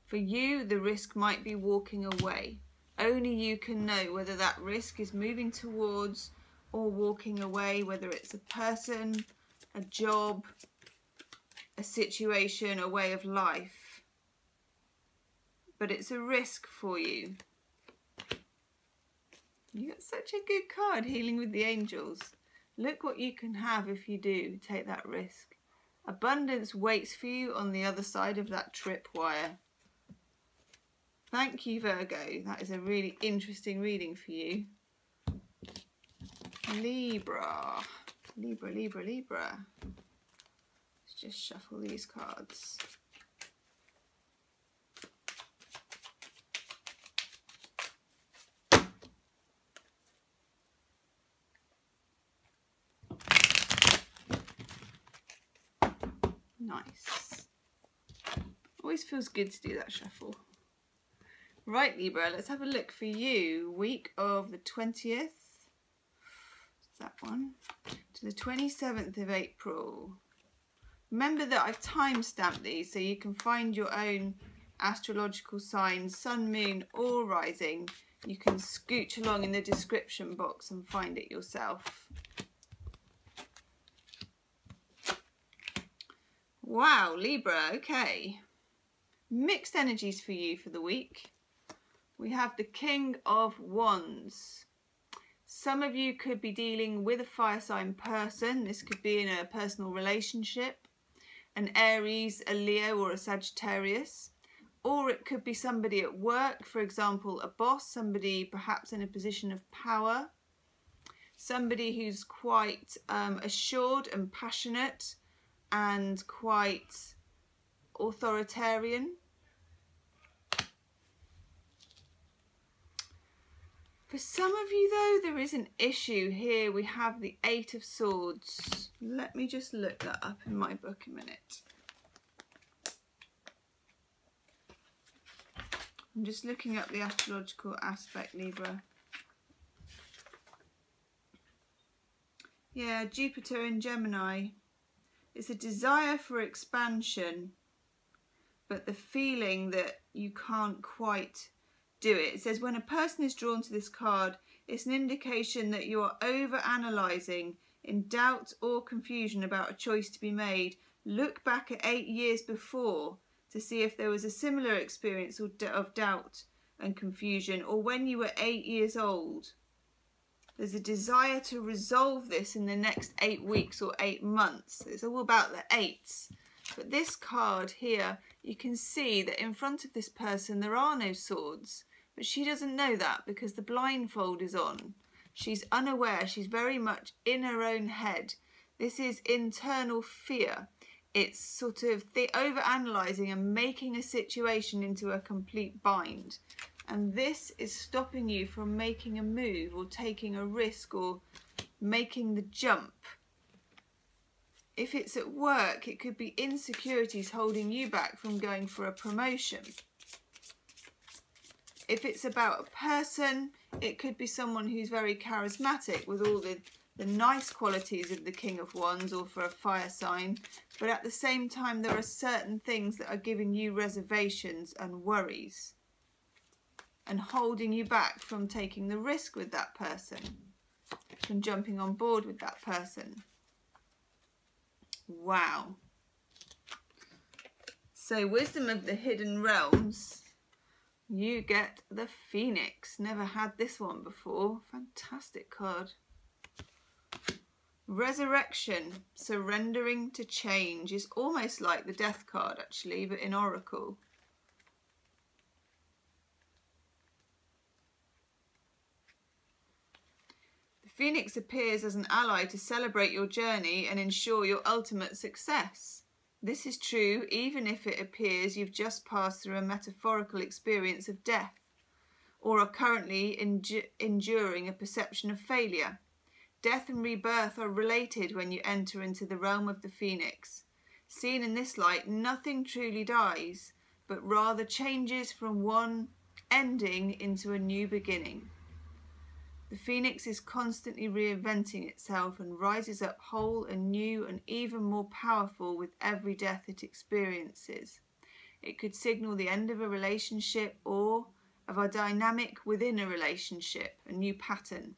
For you, the risk might be walking away. Only you can know whether that risk is moving towards or walking away, whether it's a person, a job, a situation, a way of life. But it's a risk for you. You got such a good card, Healing with the Angels. Look what you can have if you do take that risk. Abundance waits for you on the other side of that tripwire. Thank you, Virgo. That is a really interesting reading for you. Libra. Libra, Libra, Libra. Let's just shuffle these cards. Nice. Always feels good to do that shuffle. Right, Libra, let's have a look for you. Week of the 20th, that one, to the 27th of April. Remember that I've time-stamped these so you can find your own astrological signs, sun, moon or rising. You can scooch along in the description box and find it yourself. Wow, Libra, okay. Mixed energies for you for the week. We have the King of Wands. Some of you could be dealing with a fire sign person. This could be in a personal relationship, an Aries, a Leo or a Sagittarius. Or it could be somebody at work, for example, a boss, somebody perhaps in a position of power. Somebody who's quite assured and passionate and quite authoritarian. For some of you though, there is an issue here. We have the Eight of Swords. Let me just look that up in my book a minute. I'm just looking up the astrological aspect, Libra. Yeah, Jupiter in Gemini. It's a desire for expansion, but the feeling that you can't quite do it. It says when a person is drawn to this card, it's an indication that you are over-analysing, in doubt or confusion about a choice to be made. Look back at 8 years before to see if there was a similar experience of doubt and confusion, or when you were 8 years old. There's a desire to resolve this in the next 8 weeks or 8 months. It's all about the eights. But this card here, you can see that in front of this person there are no swords. But she doesn't know that because the blindfold is on. She's unaware. She's very much in her own head. This is internal fear. It's sort of the over-analysing and making a situation into a complete bind. And this is stopping you from making a move or taking a risk or making the jump. If it's at work, it could be insecurities holding you back from going for a promotion. If it's about a person, it could be someone who's very charismatic with all the nice qualities of the King of Wands, or for a fire sign. But at the same time, there are certain things that are giving you reservations and worries and holding you back from taking the risk with that person, from jumping on board with that person. Wow. So Wisdom of the Hidden Realms, you get the Phoenix. Never had this one before. Fantastic card. Resurrection, surrendering to change, is almost like the Death card actually, but in Oracle. The Phoenix appears as an ally to celebrate your journey and ensure your ultimate success. This is true even if it appears you've just passed through a metaphorical experience of death, or are currently enduring a perception of failure. Death and rebirth are related when you enter into the realm of the Phoenix. Seen in this light, nothing truly dies, but rather changes from one ending into a new beginning. The Phoenix is constantly reinventing itself and rises up whole and new and even more powerful with every death it experiences. It could signal the end of a relationship or of a dynamic within a relationship, a new pattern,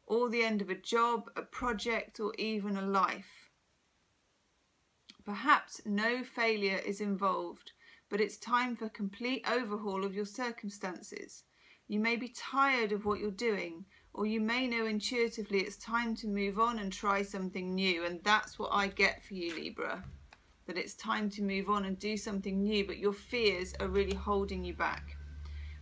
or the end of a job, a project, or even a life. Perhaps no failure is involved, but it's time for a complete overhaul of your circumstances. You may be tired of what you're doing, or you may know intuitively it's time to move on and try something new, and that's what I get for you, Libra, that it's time to move on and do something new, but your fears are really holding you back.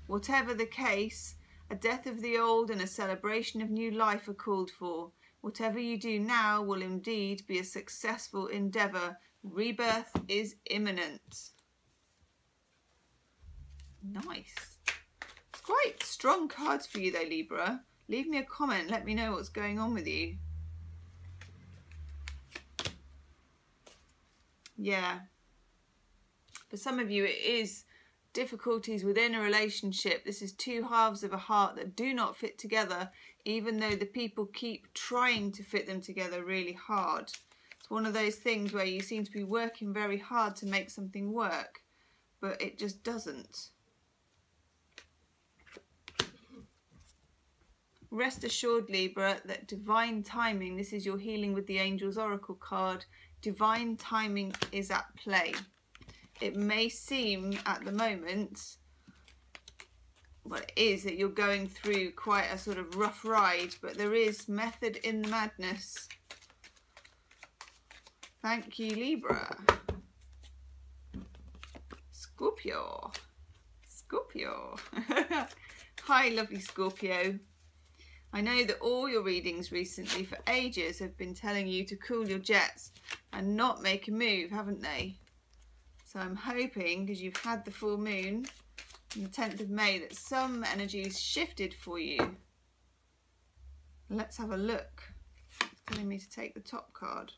Whatever the case, a death of the old and a celebration of new life are called for. Whatever you do now will indeed be a successful endeavour. Rebirth is imminent. Nice. It's quite strong cards for you though, Libra. Leave me a comment. Let me know what's going on with you. Yeah. For some of you, it is difficulties within a relationship. This is two halves of a heart that do not fit together, even though the people keep trying to fit them together really hard. It's one of those things where you seem to be working very hard to make something work, but it just doesn't. Rest assured, Libra, that divine timing, this is your Healing with the Angels Oracle card, divine timing is at play. It may seem at the moment, well, it is, that you're going through quite a sort of rough ride, but there is method in the madness. Thank you, Libra. Scorpio. Scorpio. Hi, lovely Scorpio. I know that all your readings recently for ages have been telling you to cool your jets and not make a move, haven't they? So I'm hoping, because you've had the full moon on the 10th of May, that some energy's shifted for you. Let's have a look. It's telling me to take the top card.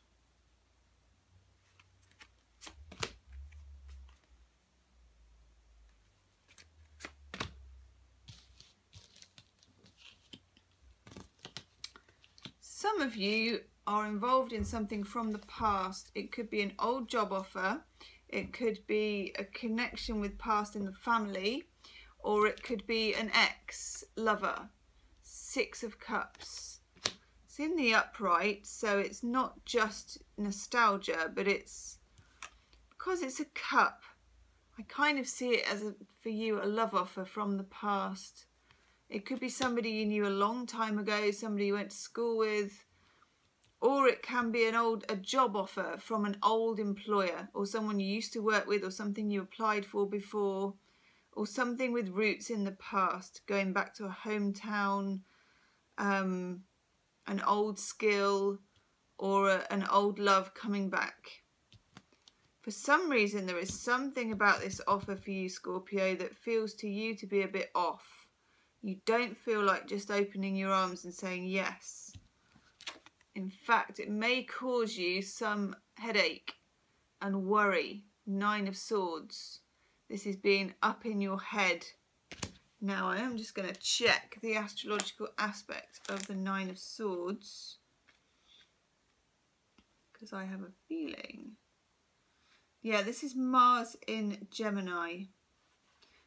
Some of you are involved in something from the past. It could be an old job offer. It could be a connection with past in the family, or it could be an ex-lover. Six of Cups. It's in the upright, so it's not just nostalgia, but it's because it's a cup. I kind of see it as, for you, a love offer from the past. It could be somebody you knew a long time ago, somebody you went to school with, or it can be a job offer from an old employer, or someone you used to work with, or something you applied for before, or something with roots in the past, going back to a hometown, an old skill, or an old love coming back. For some reason, there is something about this offer for you, Scorpio, that feels to you to be a bit off. You don't feel like just opening your arms and saying yes. In fact, it may cause you some headache and worry. Nine of Swords. This is being up in your head. Now, I am just going to check the astrological aspect of the Nine of Swords, because I have a feeling. Yeah, this is Mars in Gemini.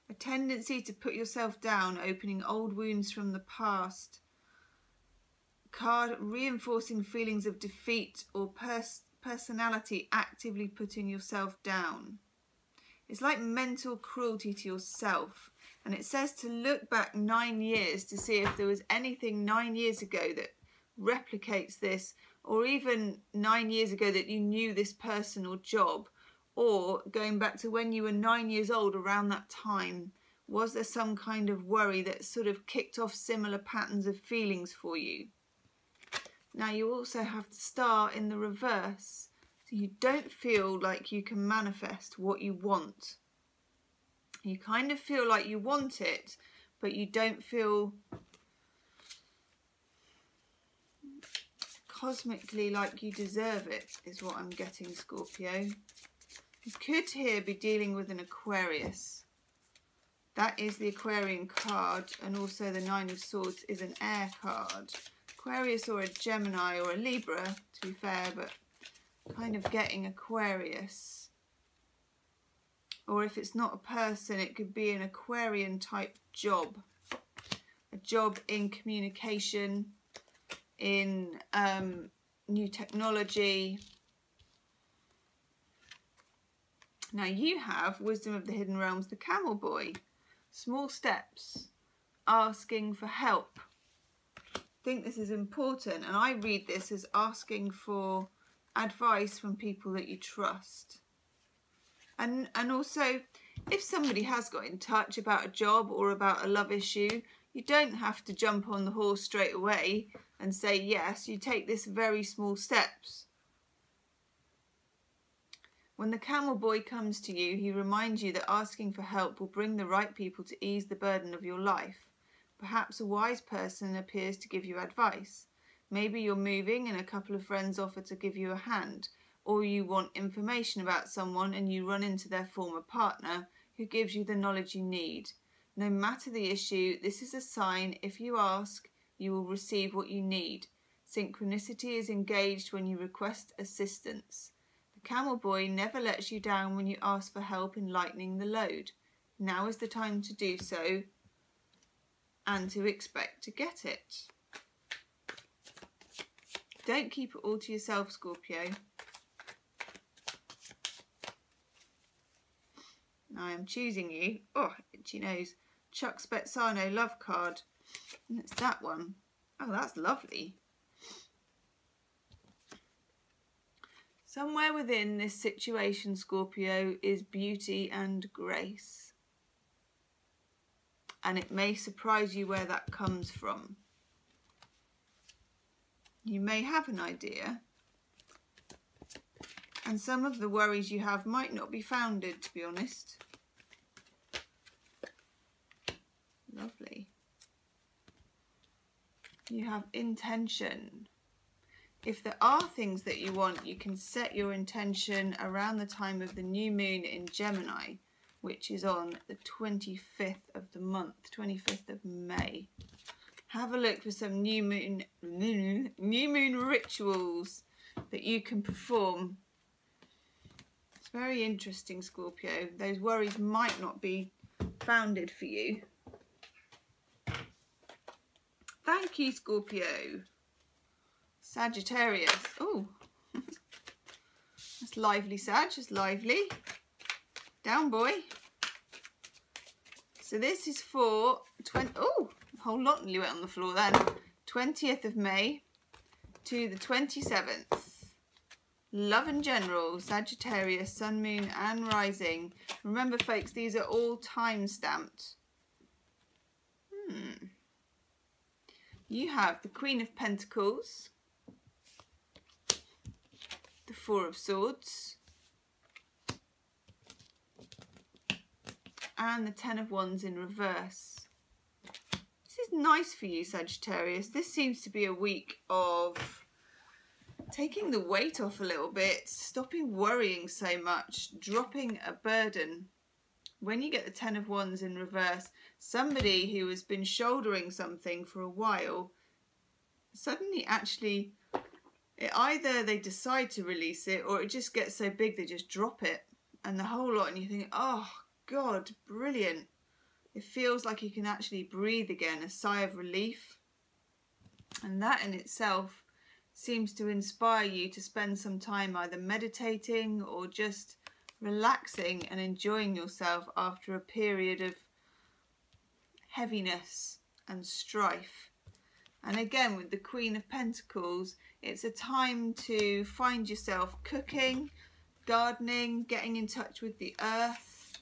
A tendency to put yourself down, opening old wounds from the past. Card reinforcing feelings of defeat or personality actively putting yourself down. It's like mental cruelty to yourself. And it says to look back 9 years to see if there was anything 9 years ago that replicates this, or even 9 years ago that you knew this person or job, or going back to when you were 9 years old, around that time, was there some kind of worry that sort of kicked off similar patterns of feelings for you? Now you also have the Star in the reverse, so you don't feel like you can manifest what you want. You kind of feel like you want it, but you don't feel cosmically like you deserve it, is what I'm getting, Scorpio. You could here be dealing with an Aquarius. That is the Aquarian card, and also the Nine of Swords is an air card. Aquarius or a Gemini or a Libra, to be fair, but kind of getting Aquarius. Or if it's not a person, it could be an Aquarian type job. A job in communication, in new technology. Now you have Wisdom of the Hidden Realms, the Camel Boy. Small steps, asking for help. I think this is important, and I read this as asking for advice from people that you trust. And also, if somebody has got in touch about a job or about a love issue, you don't have to jump on the horse straight away and say yes. You take this very small steps. When the Camel Boy comes to you, he reminds you that asking for help will bring the right people to ease the burden of your life. Perhaps a wise person appears to give you advice. Maybe you're moving and a couple of friends offer to give you a hand, or you want information about someone and you run into their former partner who gives you the knowledge you need. No matter the issue, this is a sign. If you ask, you will receive what you need. Synchronicity is engaged when you request assistance. The Camel Boy never lets you down when you ask for help in lightening the load. Now is the time to do so and to expect to get it. Don't keep it all to yourself, Scorpio. I am choosing you. Oh, itchy nose. Chuck Spezzano love card. And it's that one. Oh, that's lovely. Somewhere within this situation, Scorpio, is beauty and grace. And it may surprise you where that comes from. You may have an idea. And some of the worries you have might not be founded, to be honest. Lovely. You have intention. If there are things that you want, you can set your intention around the time of the new moon in Gemini, which is on the 25th of the month, 25th of May. Have a look for some new moon rituals that you can perform. It's very interesting, Scorpio. Those worries might not be founded for you. Thank you, Scorpio. Sagittarius. Oh, that's lively, Sag. That's lively. Down, boy. So this is for oh, a whole lot nearly went on the floor then. 20th of May to the 27th. Love in general, Sagittarius, Sun, Moon and Rising. Remember, folks, these are all time stamped. You have the Queen of Pentacles, the Four of Swords, and the Ten of Wands in reverse. This is nice for you, Sagittarius. This seems to be a week of taking the weight off a little bit, stopping worrying so much, dropping a burden. When you get the Ten of Wands in reverse, somebody who has been shouldering something for a while, suddenly actually, either they decide to release it or it just gets so big they just drop it and the whole lot, and you think, oh God, brilliant. It feels like you can actually breathe again, a sigh of relief. And that in itself seems to inspire you to spend some time either meditating or just relaxing and enjoying yourself after a period of heaviness and strife. And again, with the Queen of Pentacles, it's a time to find yourself cooking, gardening, getting in touch with the earth,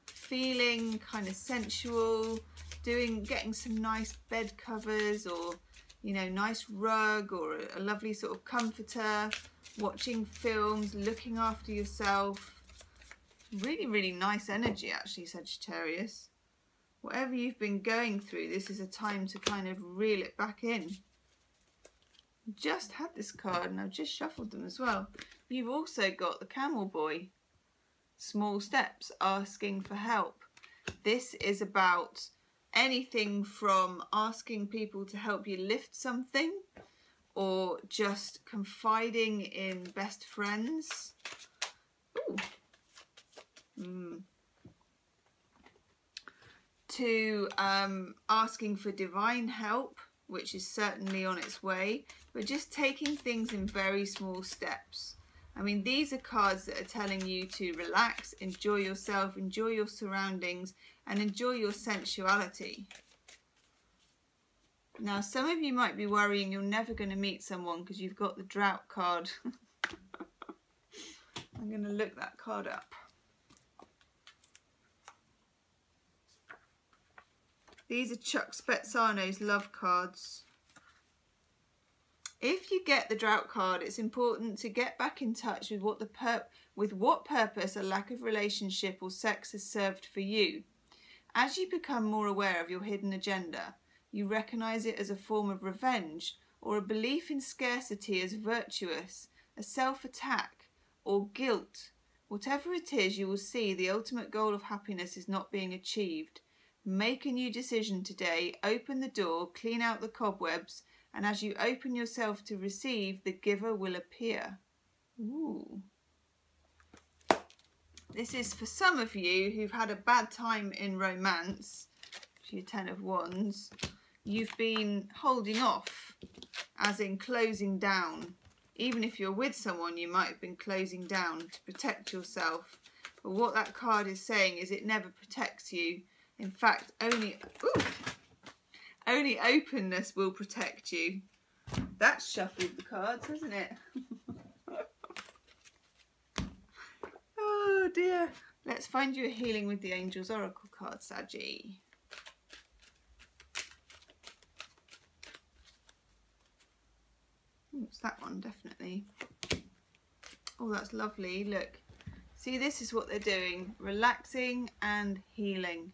feeling kind of sensual, getting some nice bed covers, or, you know, nice rug, or a lovely sort of comforter, watching films, looking after yourself. Really, really nice energy, actually, Sagittarius. Whatever you've been going through, this is a time to kind of reel it back in. Just had this card and I've just shuffled them as well. You've also got the Camel Boy. Small steps, asking for help. This is about anything from asking people to help you lift something, or just confiding in best friends. Ooh. To asking for divine help, which is certainly on its way, but just taking things in very small steps. I mean, these are cards that are telling you to relax, enjoy yourself, enjoy your surroundings, and enjoy your sensuality. Now, some of you might be worrying you're never going to meet someone because you've got the Drought card. I'm going to look that card up. These are Chuck Spezzano's love cards. If you get the Drought card, it's important to get back in touch with what purpose a lack of relationship or sex has served for you. As you become more aware of your hidden agenda, you recognise it as a form of revenge, or a belief in scarcity as virtuous, a self-attack, or guilt. Whatever it is, you will see the ultimate goal of happiness is not being achieved. Make a new decision today, open the door, clean out the cobwebs, and as you open yourself to receive, the giver will appear. Ooh. This is for some of you who've had a bad time in romance. Your Ten of Wands. You've been holding off, as in closing down. Even if you're with someone, you might have been closing down to protect yourself. But what that card is saying is it never protects you. In fact, only openness will protect you. That's shuffled the cards, hasn't it? Oh dear. Let's find you a healing with the Angels Oracle card, Saggy. It's that one, definitely. Oh, that's lovely. Look. See, this is what they're doing. Relaxing and healing.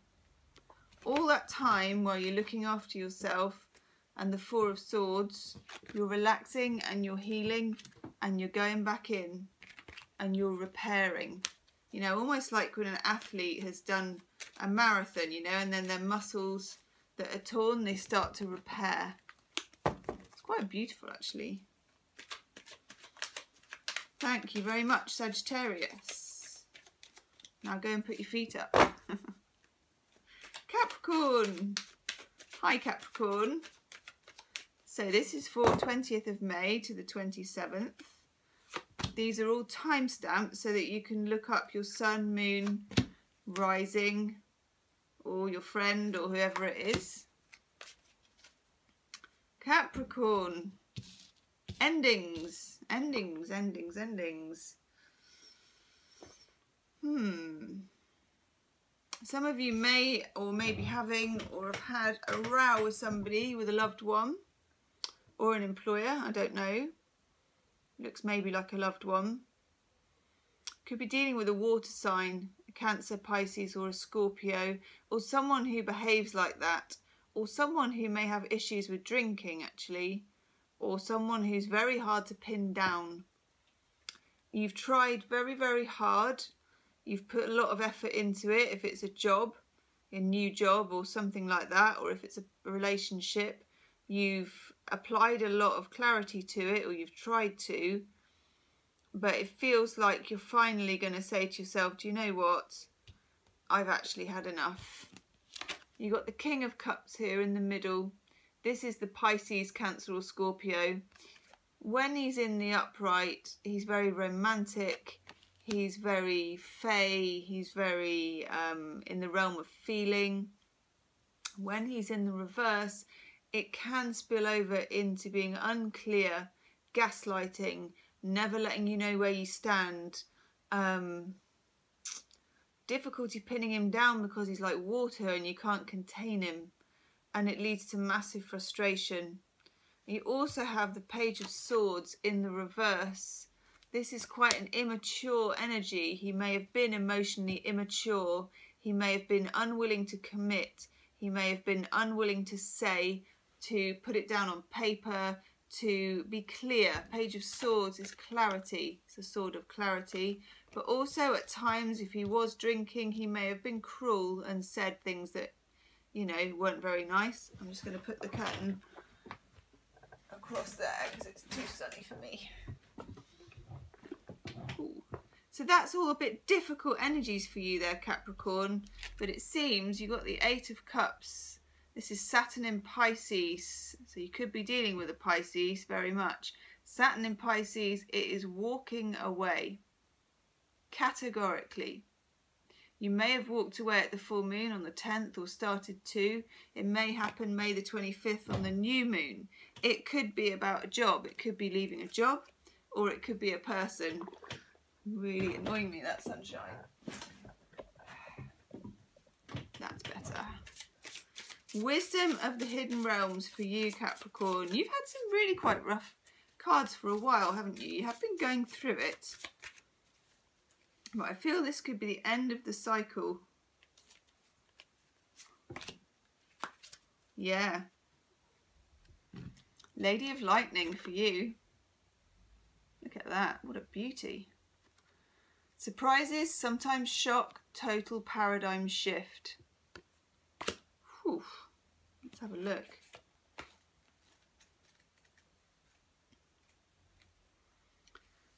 All that time while you're looking after yourself and the Four of Swords, you're relaxing and you're healing and you're going back in and you're repairing. You know, almost like when an athlete has done a marathon, you know, and then their muscles that are torn, they start to repair. It's quite beautiful, actually. Thank you very much, Sagittarius. Now go and put your feet up. Capricorn. Hi, Capricorn. So this is for 20th of May to the 27th. These are all timestamps so that you can look up your sun, moon, rising, or your friend, or whoever it is. Capricorn. Endings. Endings, endings, endings. Some of you may or may be having or have had a row with somebody, with a loved one or an employer, I don't know. Looks maybe like a loved one. Could be dealing with a water sign, a Cancer, Pisces or a Scorpio, or someone who behaves like that, or someone who may have issues with drinking actually, or someone who's very hard to pin down. You've tried very, very hard. You've put a lot of effort into it, if it's a job, a new job or something like that, or if it's a relationship. You've applied a lot of clarity to it, or you've tried to, but it feels like you're finally going to say to yourself, do you know what? I've actually had enough. You've got the King of Cups here in the middle. This is the Pisces, Cancer or Scorpio. When he's in the upright, he's very romantic. He's very fey, he's very in the realm of feeling. When he's in the reverse, it can spill over into being unclear, gaslighting, never letting you know where you stand, difficulty pinning him down because he's like water and you can't contain him, and it leads to massive frustration. You also have the Page of Swords in the reverse. This is quite an immature energy. He may have been emotionally immature. He may have been unwilling to commit. He may have been unwilling to say, to put it down on paper, to be clear. Page of Swords is clarity. It's a sword of clarity. But also at times, if he was drinking, he may have been cruel and said things that, you know, weren't very nice. I'm just going to put the curtain across there because it's too sunny for me. Ooh. So that's all a bit difficult energies for you there, Capricorn. But it seems you got the Eight of Cups. This is Saturn in Pisces. So you could be dealing with a Pisces very much. Saturn in Pisces, it is walking away. Categorically. You may have walked away at the full moon on the 10th or started to. It may happen May the 25th on the new moon. It could be about a job. It could be leaving a job, or it could be a person. Really annoying me, that sunshine. That's better. Wisdom of the Hidden Realms for you, Capricorn. You've had some really quite rough cards for a while, haven't you? You have been going through it. But I feel this could be the end of the cycle. Yeah. Lady of Lightning for you. Look at that. What a beauty. Surprises, sometimes shock, total paradigm shift. Whew. Let's have a look.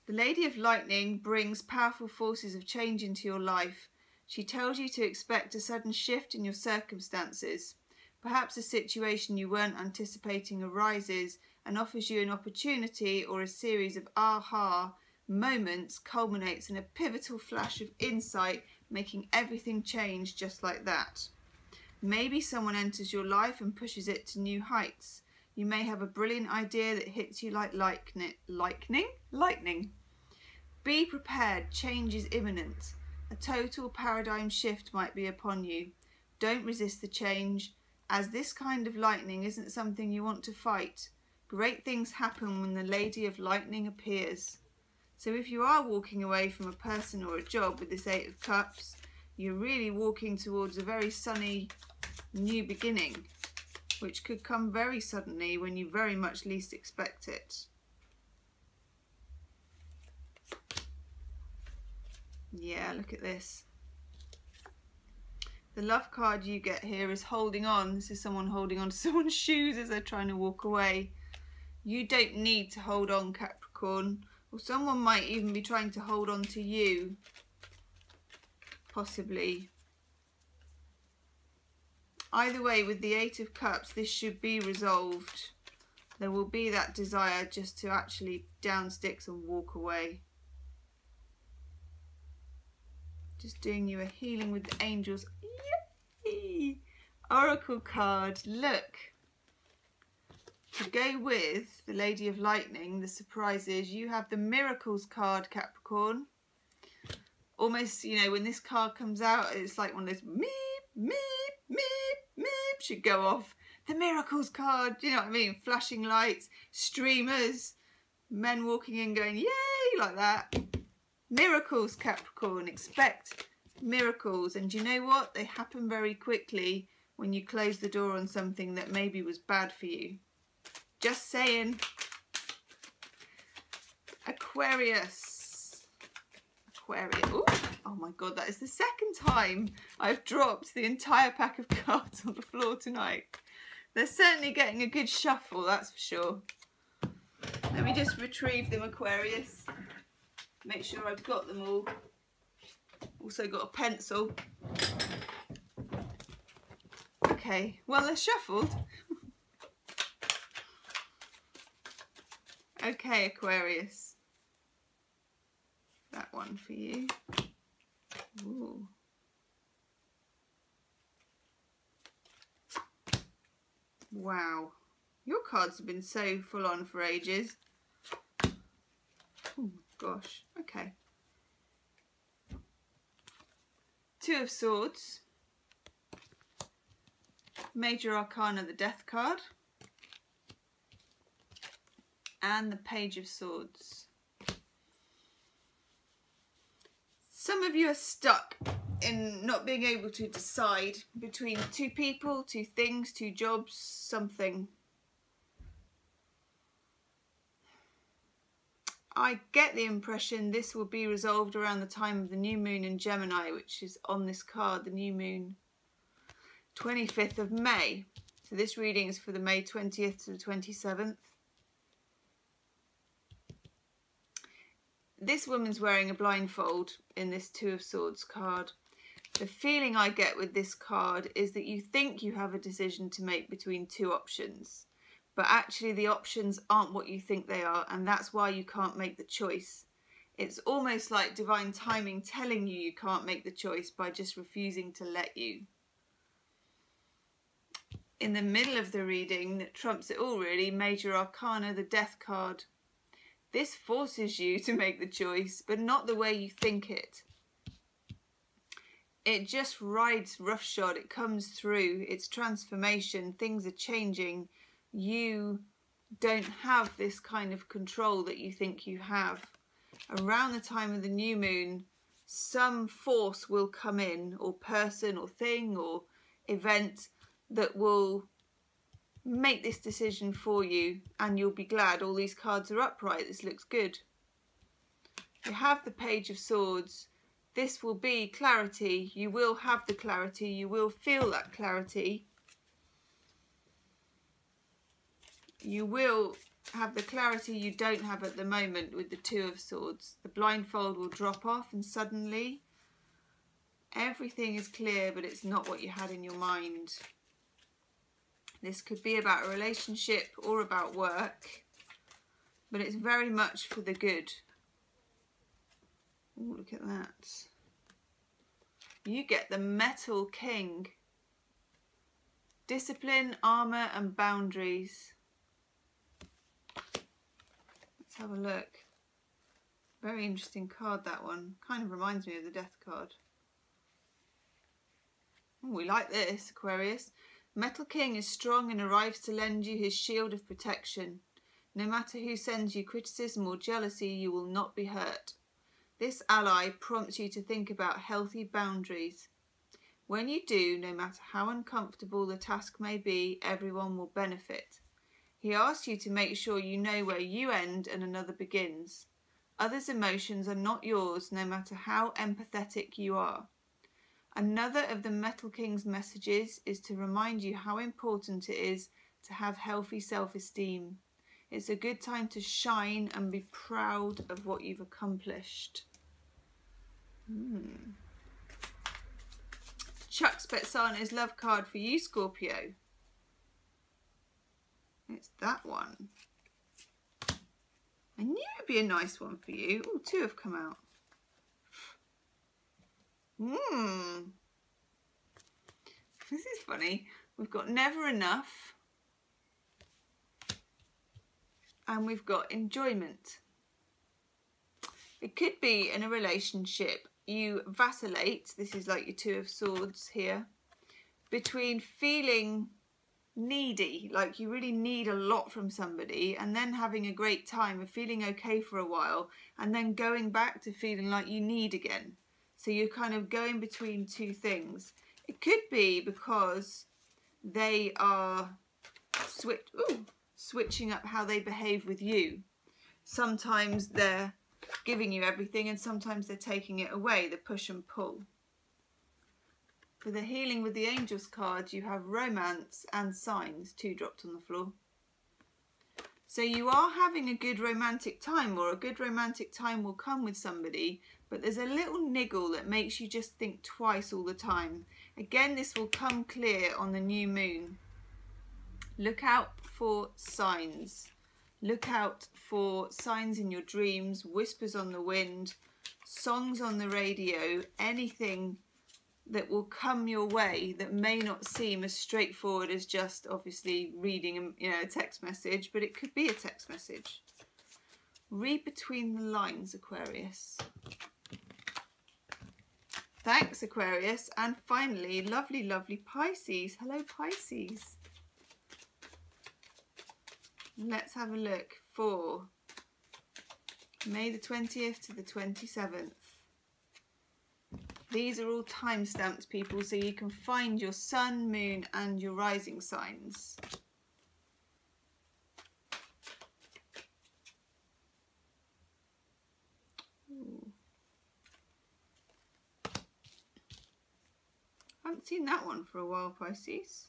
The Lady of Lightning brings powerful forces of change into your life. She tells you to expect a sudden shift in your circumstances. Perhaps a situation you weren't anticipating arises and offers you an opportunity, or a series of aha moments culminates in a pivotal flash of insight, making everything change just like that. Maybe someone enters your life and pushes it to new heights. You may have a brilliant idea that hits you like lightning. Be prepared, change is imminent. A total paradigm shift might be upon you. Don't resist the change, as this kind of lightning isn't something you want to fight. Great things happen when the Lady of Lightning appears. So if you are walking away from a person or a job with this Eight of Cups, you're really walking towards a very sunny new beginning, which could come very suddenly when you very much least expect it. Yeah, look at this. The love card you get here is holding on. This is someone holding on to someone's shoes as they're trying to walk away. You don't need to hold on, Capricorn. Or someone might even be trying to hold on to you. Possibly. Either way, with the Eight of Cups, this should be resolved. There will be that desire just to actually down sticks and walk away. Just doing you a healing with the angels. Yay! Oracle card. Look. To go with the Lady of Lightning, the surprise is you have the Miracles card, Capricorn. Almost, you know, when this card comes out, it's like one of those meep, meep, meep, meep should go off. The Miracles card, do you know what I mean? Flashing lights, streamers, men walking in going, yay, like that. Miracles, Capricorn. Expect miracles. And do you know what? They happen very quickly when you close the door on something that maybe was bad for you. Just saying. Aquarius. Aquarius. Ooh. Oh my God, that is the second time I've dropped the entire pack of cards on the floor tonight. They're certainly getting a good shuffle, that's for sure. Let me just retrieve them, Aquarius. Make sure I've got them all. Also got a pencil. Okay, well, they're shuffled. Okay, Aquarius. That one for you. Ooh. Wow. Your cards have been so full on for ages. Oh gosh, okay. Two of Swords. Major Arcana, the Death card. And the Page of Swords. Some of you are stuck in not being able to decide between two people, two things, two jobs, something. I get the impression this will be resolved around the time of the new moon in Gemini, which is on this card, the new moon, 25th of May. So this reading is for the May 20th to the 27th. This woman's wearing a blindfold in this Two of Swords card. The feeling I get with this card is that you think you have a decision to make between two options, but actually the options aren't what you think they are, and that's why you can't make the choice. It's almost like divine timing telling you you can't make the choice by just refusing to let you. In the middle of the reading, that trumps it all really, Major Arcana, the Death card. This forces you to make the choice, but not the way you think it. It just rides roughshod, it comes through, it's transformation, things are changing. You don't have this kind of control that you think you have. Around the time of the new moon, some force will come in, or person or thing or event, that will make this decision for you, and you'll be glad. All these cards are upright, this looks good. You have the Page of Swords. This will be clarity. You will have the clarity, you will feel that clarity. You will have the clarity you don't have at the moment with the Two of Swords. The blindfold will drop off and suddenly everything is clear, but it's not what you had in your mind. This could be about a relationship or about work, but it's very much for the good. Ooh, look at that. You get the Metal King. Discipline, armour and boundaries. Let's have a look. Very interesting card, that one. Kind of reminds me of the Death card. Ooh, we like this, Aquarius. Metal King is strong and arrives to lend you his shield of protection. No matter who sends you criticism or jealousy, you will not be hurt. This ally prompts you to think about healthy boundaries. When you do, no matter how uncomfortable the task may be, everyone will benefit. He asks you to make sure you know where you end and another begins. Others' emotions are not yours, no matter how empathetic you are. Another of the Metal King's messages is to remind you how important it is to have healthy self-esteem. It's a good time to shine and be proud of what you've accomplished. Chuck Spezzano's love card for you, Scorpio. It's that one. I knew it'd be a nice one for you. Oh, two have come out. This is funny. We've got never enough. And we've got enjoyment. It could be in a relationship. You vacillate, this is like your Two of Swords here, between feeling needy, like you really need a lot from somebody, and then having a great time and feeling okay for a while, and then going back to feeling like you need again. So you're kind of going between two things. It could be because they are switching up how they behave with you. Sometimes they're giving you everything and sometimes they're taking it away, the push and pull. For the Healing with the Angels card, you have romance and signs, two dropped on the floor. So you are having a good romantic time, or a good romantic time will come with somebody, but there's a little niggle that makes you just think twice all the time. Again, this will come clear on the new moon. Look out for signs. Look out for signs in your dreams, whispers on the wind, songs on the radio, anything that will come your way that may not seem as straightforward as just obviously reading a text message, but it could be a text message. Read between the lines, Aquarius. Thanks, Aquarius. And finally, lovely, lovely Pisces. Hello, Pisces. Let's have a look for May the 20th to the 27th. These are all time-stamped, people, so you can find your sun, moon and your rising signs. Ooh. I haven't seen that one for a while, Pisces.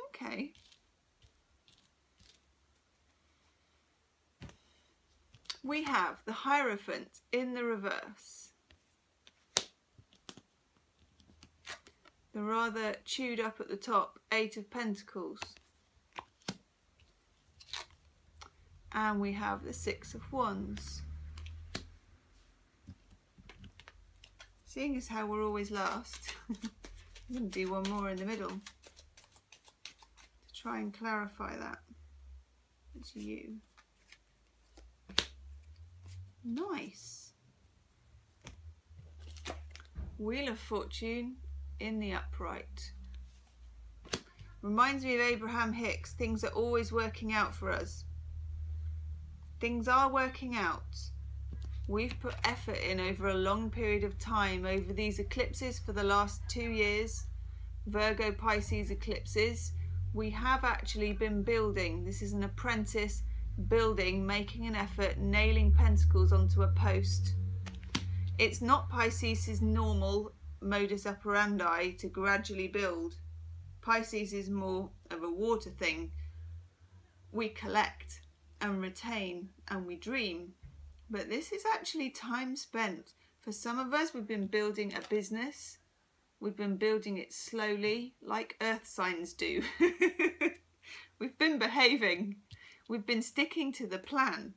Okay. We have the Hierophant in the reverse. The rather chewed up at the top, 8 of Pentacles. And we have the 6 of Wands. Seeing as how we're always last, I'm going to do one more in the middle to try and clarify that. It's you. Nice. Wheel of Fortune in the upright. Reminds me of Abraham Hicks. Things are always working out for us. Things are working out. We've put effort in over a long period of time over these eclipses for the last 2 years. Virgo, Pisces eclipses. We have actually been building. This is an apprentice building, making an effort, nailing pentacles onto a post. It's not Pisces' normal modus operandi to gradually build. Pisces is more of a water thing. We collect and retain and we dream. But this is actually time spent. For some of us, we've been building a business. We've been building it slowly, like earth signs do. We've been behaving. We've been sticking to the plan.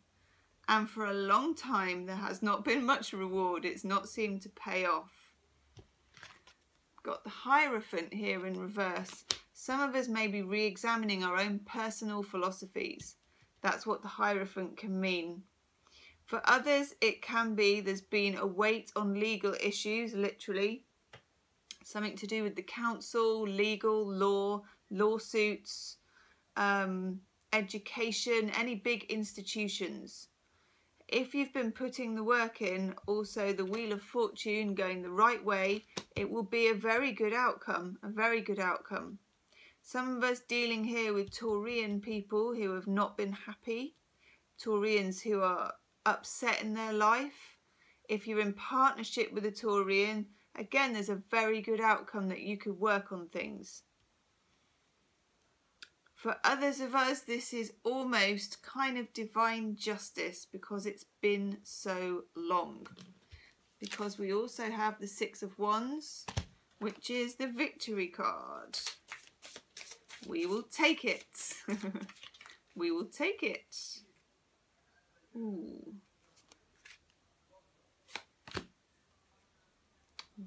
And for a long time, there has not been much reward. It's not seemed to pay off. Got the Hierophant here in reverse. Some of us may be re-examining our own personal philosophies. That's what the Hierophant can mean. For others, it can be there's been a weight on legal issues, literally. Something to do with the council, legal, law, lawsuits, education, any big institutions. If you've been putting the work in, also the Wheel of Fortune going the right way, it will be a very good outcome, a very good outcome. Some of us dealing here with Taurian people who have not been happy, Taurians who are upset in their life. If you're in partnership with a Taurian, again, there's a very good outcome that you could work on things. For others of us, this is almost kind of divine justice because it's been so long. Because we also have the 6 of Wands, which is the victory card. We will take it. We will take it. Ooh.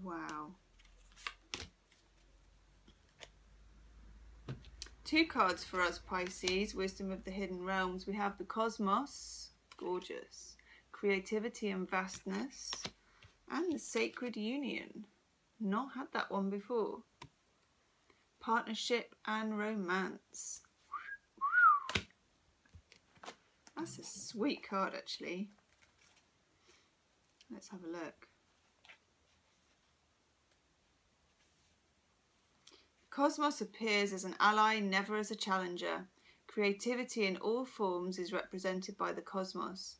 Wow. 2 cards for us, Pisces. Wisdom of the Hidden Realms. We have the Cosmos. Gorgeous. Creativity and vastness. And the Sacred Union. Not had that one before. Partnership and romance. That's a sweet card, actually. Let's have a look. Cosmos appears as an ally, never as a challenger. Creativity in all forms is represented by the cosmos.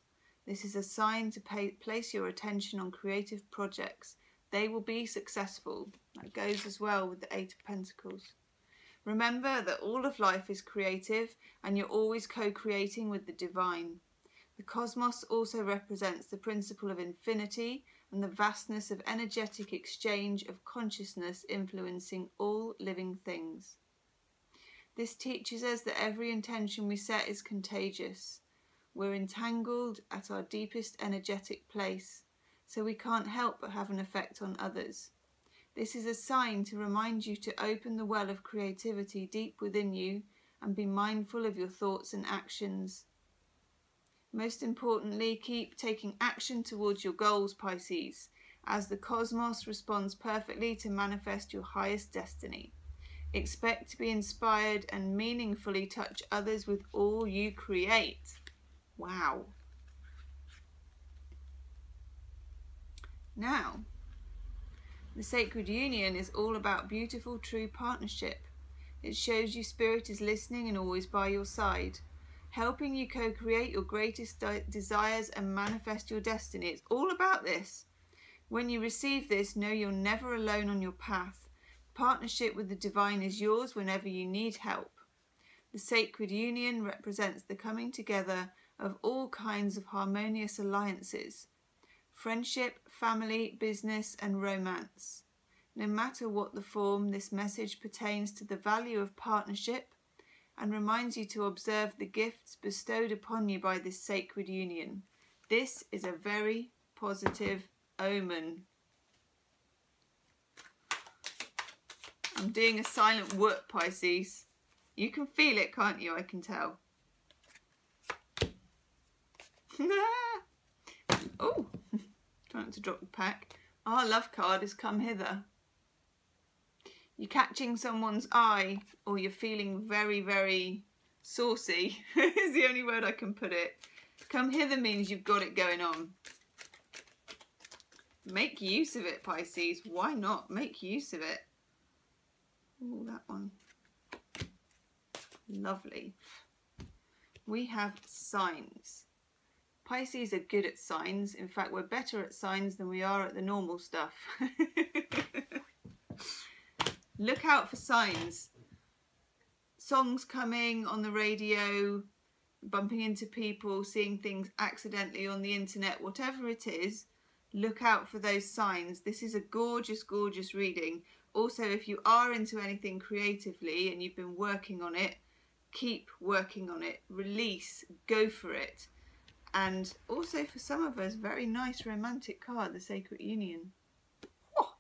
This is a sign to place your attention on creative projects. They will be successful. That goes as well with the 8 of Pentacles. Remember that all of life is creative and you're always co-creating with the divine. The cosmos also represents the principle of infinity and the vastness of energetic exchange of consciousness influencing all living things. This teaches us that every intention we set is contagious. We're entangled at our deepest energetic place. so we can't help but have an effect on others. This is a sign to remind you to open the well of creativity deep within you and be mindful of your thoughts and actions. Most importantly, keep taking action towards your goals, Pisces, as the cosmos responds perfectly to manifest your highest destiny. Expect to be inspired and meaningfully touch others with all you create. Wow. Now, the sacred union is all about beautiful, true partnership. It shows you Spirit is listening and always by your side, helping you co-create your greatest desires and manifest your destiny. It's all about this. When you receive this, know you're never alone on your path. Partnership with the divine is yours whenever you need help. The sacred union represents the coming together of all kinds of harmonious alliances: friendship, family, business, and romance. No matter what the form, this message pertains to the value of partnership and reminds you to observe the gifts bestowed upon you by this sacred union. This is a very positive omen. I'm doing a silent whoop, Pisces. You can feel it, can't you? I can tell. Oh, try not to drop the pack. Our love card has come hither. You're catching someone's eye, or you're feeling very, very saucy, is the only word I can put it. Come hither means you've got it going on. Make use of it, Pisces. Why not? Make use of it. Oh, that one. Lovely. We have signs. Pisces are good at signs. In fact, we're better at signs than we are at the normal stuff. Look out for signs. Songs coming on the radio, bumping into people, seeing things accidentally on the internet, whatever it is, look out for those signs. This is a gorgeous, gorgeous reading. Also, if you are into anything creatively and you've been working on it, keep working on it. Release, go for it. And also for some of us, very nice romantic card, the Sacred Union. Oh.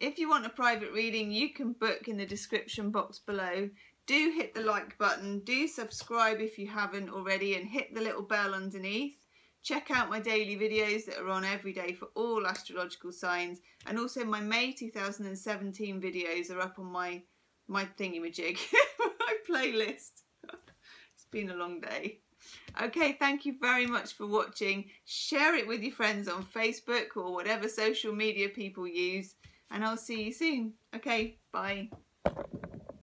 If you want a private reading, you can book in the description box below. Do hit the like button, do subscribe if you haven't already, and hit the little bell underneath. Check out my daily videos that are on every day for all astrological signs, and also my May 2017 videos are up on my thingamajig, my playlist. It's been a long day. Okay, thank you very much for watching. Share it with your friends on Facebook or whatever social media people use, and I'll see you soon. Okay, bye.